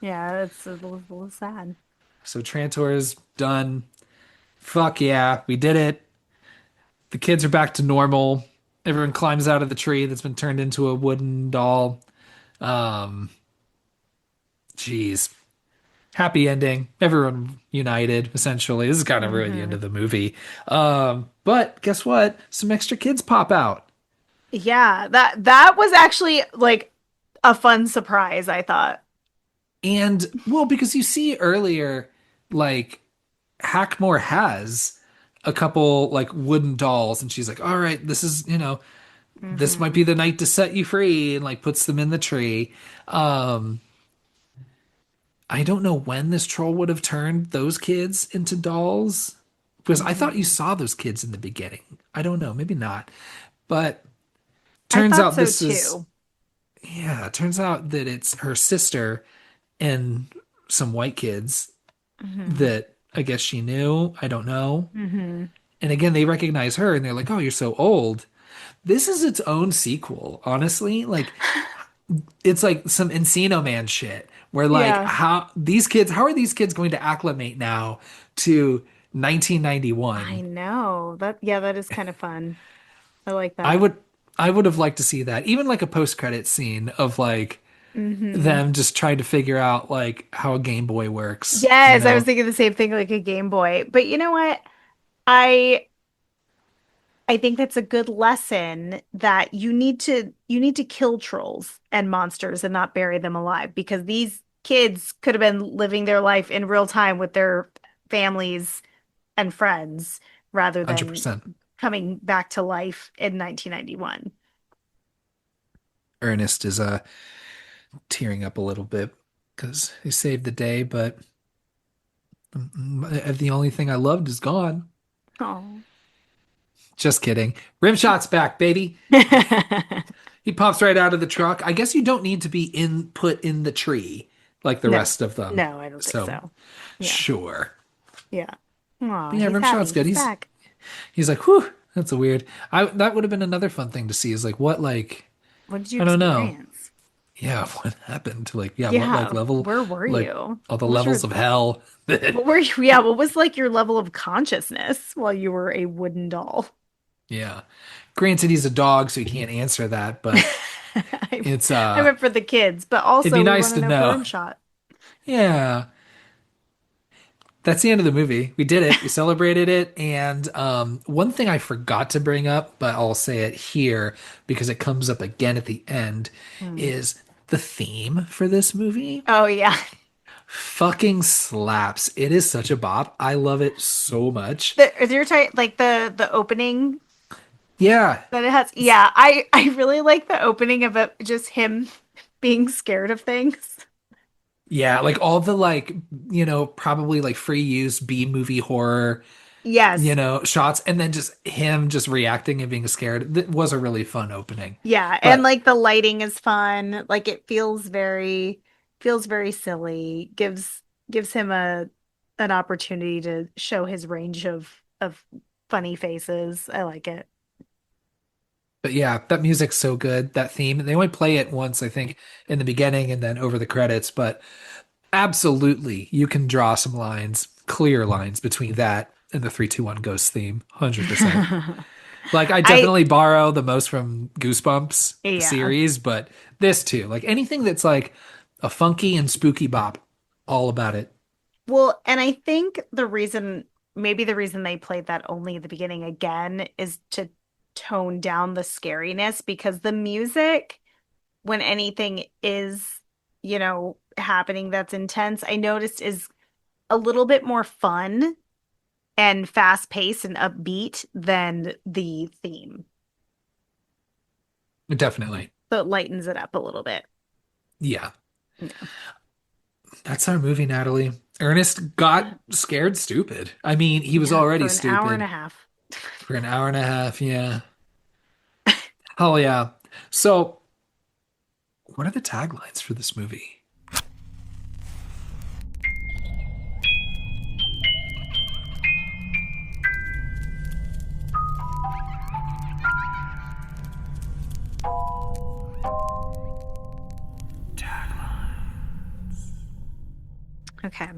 Yeah, it's a little sad. So Trantor is done. Fuck yeah, we did it. The kids are back to normal. Everyone climbs out of the tree that's been turned into a wooden doll. Um, Jeez. Happy ending. Everyone united, essentially. This is kind of really the end Hmm. of the movie. But guess what? Some extra kids pop out. Yeah, that was actually like a fun surprise, I thought. And well, because you see earlier, like Hackmore has a couple like wooden dolls, and she's like, all right, this is, this might Hmm. be the night to set you free, and like puts them in the tree. Um, I don't know when this troll would have turned those kids into dolls because I thought you Hmm. saw those kids in the beginning. I don't know, maybe not. But I turns thought out so this is, too. yeah, turns out that it's her sister and some white kids Hmm. that I guess she knew. I don't know. Hmm. And again, they recognize her and they're like, oh, you're so old. This is its own sequel, honestly. Like, it's like some Encino Man shit where like Yeah, how are these kids going to acclimate now to I 1991? know. That is kind of fun. I like I that. would I would have liked to see that. Even like a post-credit scene of like Hmm. them just trying to figure out like how a Game Boy works, Yes, I was thinking the same thing, like a Game Boy. But you know what? I I think that's a good lesson that you need to kill trolls and monsters and not bury them alive because these kids could have been living their life in real time with their families and friends rather than 100%. coming back to life in 1991. Ernest is tearing up a little bit because he saved the day, but the only thing I loved is gone. Oh. Just kidding. Rimshot's back, baby. He pops right out of the truck. I guess you don't need to be put in the tree like the No. rest of them. No, I don't think So, so. Yeah. sure. Yeah. Aw, But yeah, he's happy. rimshot's good. He's He's back. he's like, whew, that's a weird. I that would have been another fun thing to see is like what like What did you I don't know. experience? Yeah, what happened to like yeah, what like Yeah. level Where were like you? all the What was levels your of hell that what were you yeah, what was like your level of consciousness while you were a wooden doll? yeah. Granted he's a dog, so he can't answer that, but I, it's I went for the kids, but it'd be also we nice want to to know for know. Rimshot. Yeah. That's the end of the movie. We did it. We celebrated it. And one thing I forgot to bring up, but I'll say it here because it comes up again at the end, Hmm. is the theme for this movie Oh yeah. fucking slaps. It is such a bop. I love it so much. Is your type like the opening Yeah. that it has? Yeah, I really like the opening of it, just him being scared of things. Yeah. Like all the like, probably like free use B movie horror, Yes. shots, and then just him just reacting and being scared. That was a really fun opening. Yeah, and But like the lighting is fun. Like it feels very silly. Gives him a an opportunity to show his range of funny faces. I like it. But yeah, that music's so good. That theme. They only play it once, I think, in the beginning and then over the credits. But absolutely, you can draw some lines, clear lines between that and the 3, 2, 1 Ghost theme. 100%. Like, I I definitely borrow the most from Goosebumps, the yeah. series, but this too. Like, anything that's like a funky and spooky bop, all about it. Well, and I think maybe the reason they played that only at the beginning again is to tone down the scariness because the music, when anything is, happening that's intense, I noticed is a little bit more fun and fast paced and upbeat than the theme. Definitely. So it lightens it up a little bit. Yeah. Yeah. That's our movie, Natalie. Ernest got Yeah. scared stupid. I mean, he was Yeah, already for an hour and a stupid half. for an hour and a half. Yeah. Hell yeah. So, what are the taglines for this movie? Okay.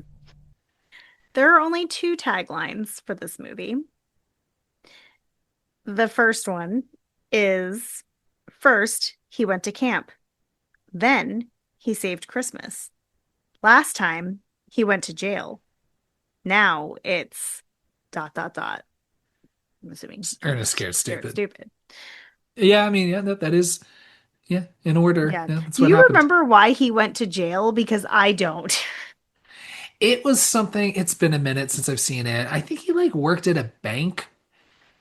There are only two taglines for this movie. The first one is first, he went to camp. Then, he saved Christmas. Last time, he went to jail. Now it's dot dot dot. I'm assuming Ernest Ernest Scared Scared Stupid. Stupid. Yeah, I mean, yeah, that is, yeah, in order. Yeah. Yeah, that's Do what you happened. remember why he went to jail? Because I don't. It was something, it's been a minute since I've seen it. I think he like worked at a bank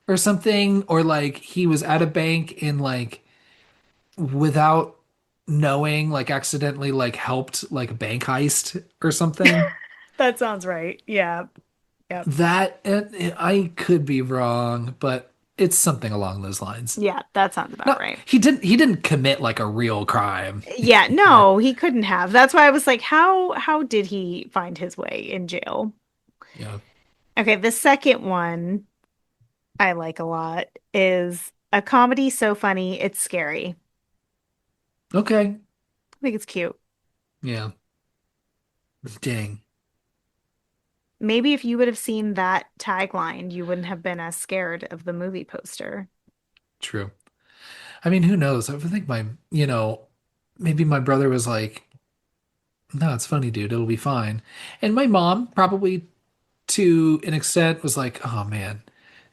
or something, or like he was at a bank and like without knowing, like accidentally like helped like a bank heist or something. That sounds right. Yeah. Yep. That I could be wrong, but it's something along those lines. Yeah, that sounds about No, right. he didn't commit like a real crime. Yeah, Yeah. no, he couldn't have. That's why I was like, how did he find his way in jail? Yeah. Okay, the second one I like a lot is a comedy so funny it's scary. Okay. I think it's cute. Yeah. Dang. Maybe if you would have seen that tagline, you wouldn't have been as scared of the movie poster. True. I mean, who knows? I think maybe my brother was like, "No, it's funny, dude. It'll be fine." And my mom probably to an extent was like, "Oh man,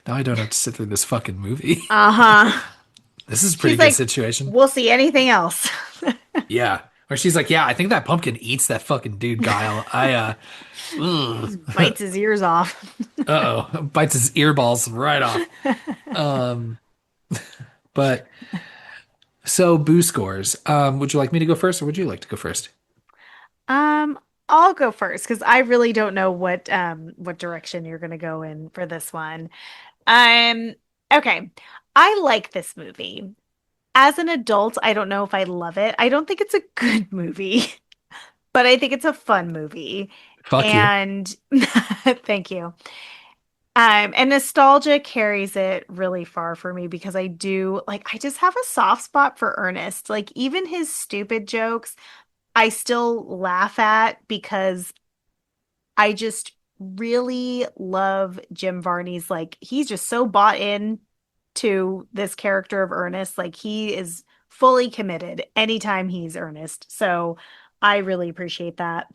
now I don't have to sit through this fucking movie." Uh-huh. This is a pretty She's good like, situation. we'll see anything else. Yeah. Or she's like, "Yeah, I think that pumpkin eats that fucking dude, Guile. Ugh. Just bites his ears off. Uh-oh, bites his earballs right off." Um, but so boo scores. Would you like me to go first, or would you like to go first? Um, I'll go first because I really don't know what direction you're gonna go in for this one. Um, okay. I like this movie. As an adult, I don't know if I love it. I don't think it's a good movie, but I think it's a fun movie. Fuck you. And thank you. And nostalgia carries it really far for me because I do like I just have a soft spot for Ernest. Like even his stupid jokes, I still laugh at because I just really love Jim Varney's like he's just so bought in to this character of Ernest. Like he is fully committed anytime he's Ernest. So I really appreciate that.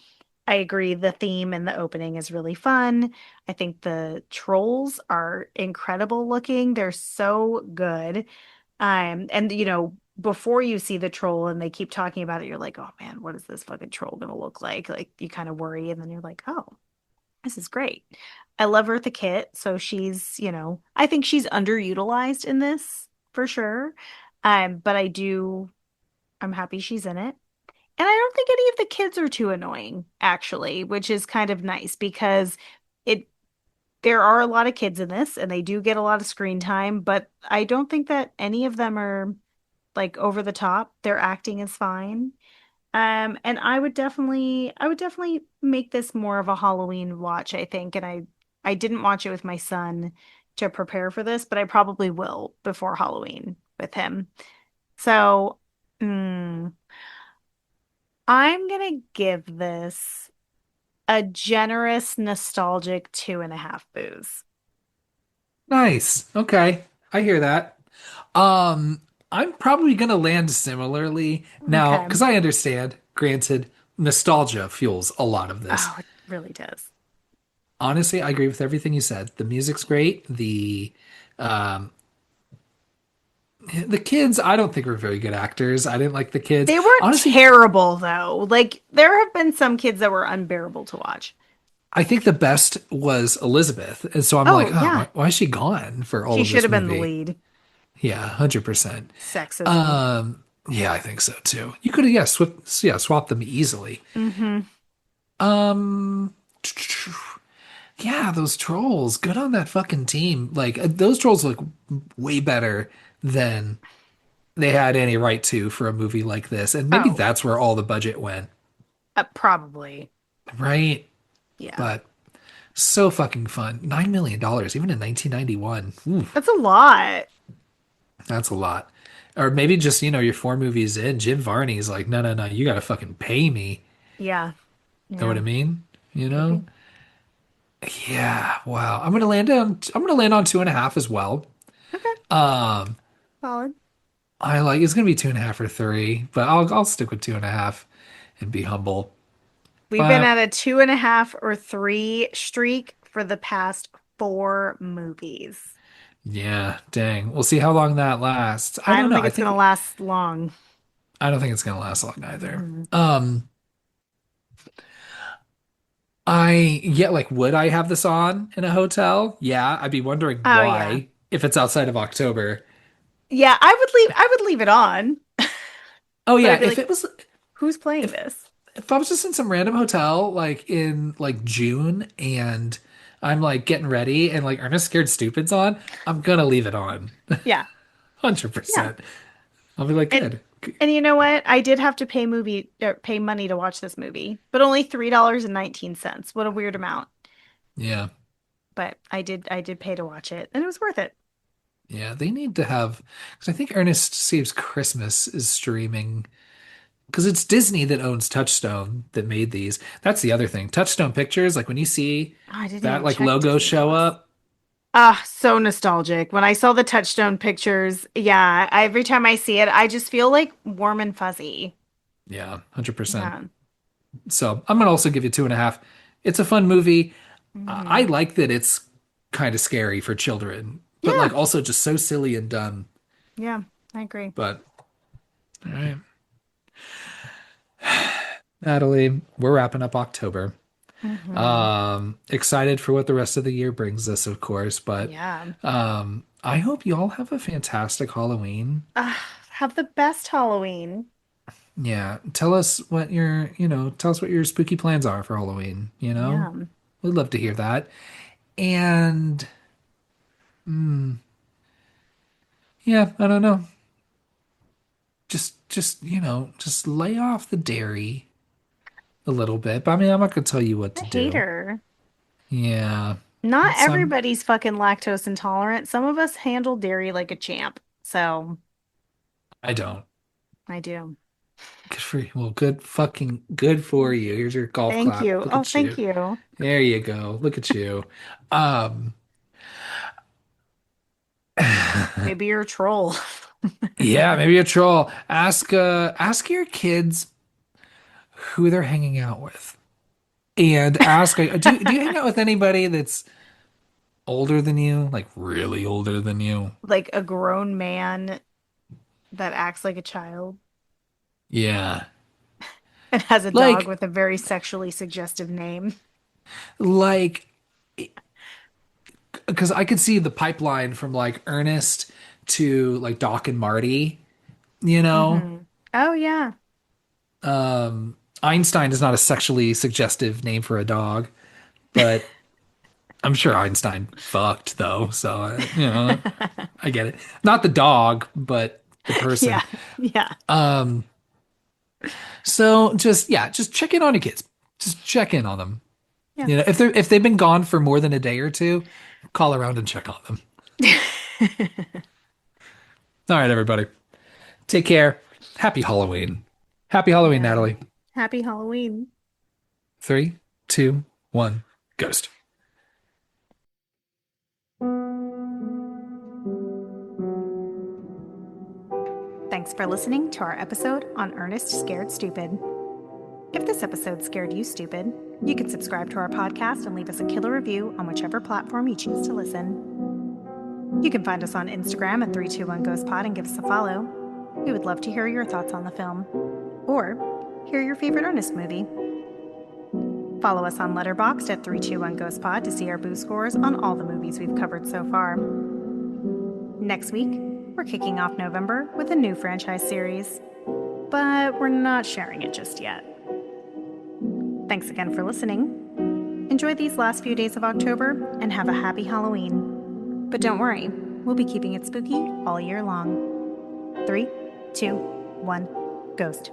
I agree the theme and the opening is really fun. I think the trolls are incredible looking. They're so good. And before you see the troll and they keep talking about it, you're like, oh man, what is this fucking troll gonna look like? Like you kind of worry, and then you're like, oh, this is great. I love Eartha Kitt, so I think she's underutilized in this for sure. But I'm happy she's in it. And I don't think any of the kids are too annoying, actually, which is kind of nice because it there are a lot of kids in this and they do get a lot of screen time, but I don't think that any of them are like over the top. Their acting is fine. And I would definitely make this more of a Halloween watch, I think. And I didn't watch it with my son to prepare for this, but I probably will before Halloween with him. So, mm, I'm gonna give this a generous, nostalgic 2.5 boos. Nice. Okay. I hear that. Um, I'm probably gonna land similarly now, Okay. because I understand, granted, nostalgia fuels a lot of this. Oh, it really does. Honestly, I agree with everything you said. The music's great. Um the kids, I don't think were very good actors. I didn't like the kids. They weren't Honestly, terrible though. Like there have been some kids that were unbearable to watch. I think the best was Elizabeth. And so I'm like, Oh, oh, yeah. why is she gone for all She of should this have been the movie? lead. Yeah, 100%. Sexism. Yeah, I think so too. You could have, swapped them easily. Hmm. Um, yeah, those trolls, good on that fucking team. Like, those trolls look way better than they had any right to for a movie like this. And maybe Oh, that's where all the budget went, probably. right? Yeah. But so fucking fun. $9 million, even in 1991. Ooh, That's a lot. that's a lot. Or maybe just, your 4 movies in, Jim Varney's like, no, no, no, you gotta fucking pay me. Yeah. Know what Yeah. I mean? You know? Maybe. Yeah, wow. I'm gonna land on 2.5 as well. Okay. Um, Solid. it's gonna be 2.5 or 3, but I'll stick with 2.5 and be humble. We've been But at a 2.5 or 3 streak for the past 4 movies. yeah, dang. We'll see how long that lasts. I I don't don't know. think it's gonna last long. I don't think it's gonna last long either. Mhm. Like, would I have this on in a hotel? Yeah, I'd be wondering Oh yeah. why if it's outside of October. Yeah, I would leave it on, Oh but yeah, I'd be like, who's playing if this? if I was just in some random hotel like in like June and I'm like getting ready and like Ernest Scared Stupid's on, I'm gonna leave it on. Yeah. Yeah. 100%. I'll be like, And good. and you know what? I did have to pay money to watch this movie, but only $3.19. What a weird amount. Yeah. But I did pay to watch it, and it was worth it. Yeah. They need to have, because I think Ernest Saves Christmas is streaming because it's Disney that owns Touchstone that made these. That's the other thing. Touchstone Pictures, like when you see Oh, I didn't that even like check logo Disney show Plus. up, Ah, so nostalgic. When I saw the Touchstone pictures, yeah, every time I see it, I just feel like warm and fuzzy. yeah, 100%. Yeah. So I'm gonna also give you 2.5. It's a fun movie. I Hmm. like that it's kind of scary for children, but Yeah. like also just so silly and dumb. Yeah, I agree. But all right, Natalie, we're wrapping up October. Hmm. Excited for what the rest of the year brings us, of course, but Yeah. I hope you all have a fantastic Halloween. Have the best Halloween. Yeah, tell us what your spooky plans are for Halloween, you know? Yeah. We'd love to hear that. And yeah, I don't know. Just lay off the dairy. a little bit, but I mean, I'm not gonna tell you what A to do. hater. Yeah. Not Some everybody's fucking lactose intolerant. Some of us handle dairy like a champ. So I don't. I do. Good for you. Well, good fucking good for you. Here's your golf Thank clap. you. Look Oh, at thank you. you. There you go. Look at you. Um Maybe you're a troll. yeah, maybe a troll. Ask your kids who they're hanging out with. And ask like, do you hang out with anybody that's older than you? Like really older than you? Like a grown man that acts like a child Yeah. and has a dog Like with a very sexually suggestive name. like because I could see the pipeline from like Ernest to like Doc and Marty, you know? Hmm. Oh, yeah. Einstein is not a sexually suggestive name for a dog, but I'm sure Einstein fucked though, so I get it. Not the dog, but the person. Yeah. Yeah. So just yeah, just check in on your kids. Just check in on them. Yeah. If they've been gone for more than a day or two, call around and check on them. All right, everybody. Take care. Happy Halloween. Happy Halloween, Yeah. Natalie. Happy Halloween. Three, two, one, ghost. Thanks for listening to our episode on Ernest Scared Stupid. If this episode scared you stupid, you can subscribe to our podcast and leave us a killer review on whichever platform you choose to listen. You can find us on Instagram at 321 Ghost Pod and give us a follow. We would love to hear your thoughts on the film or hear your favorite Ernest movie. Follow us on Letterboxd at 321 Ghost Pod to see our boo scores on all the movies we've covered so far. Next week, we're kicking off November with a new franchise series, but we're not sharing it just yet. Thanks again for listening. Enjoy these last few days of October and have a happy Halloween. But don't worry, we'll be keeping it spooky all year long. 3, 2, 1, ghost.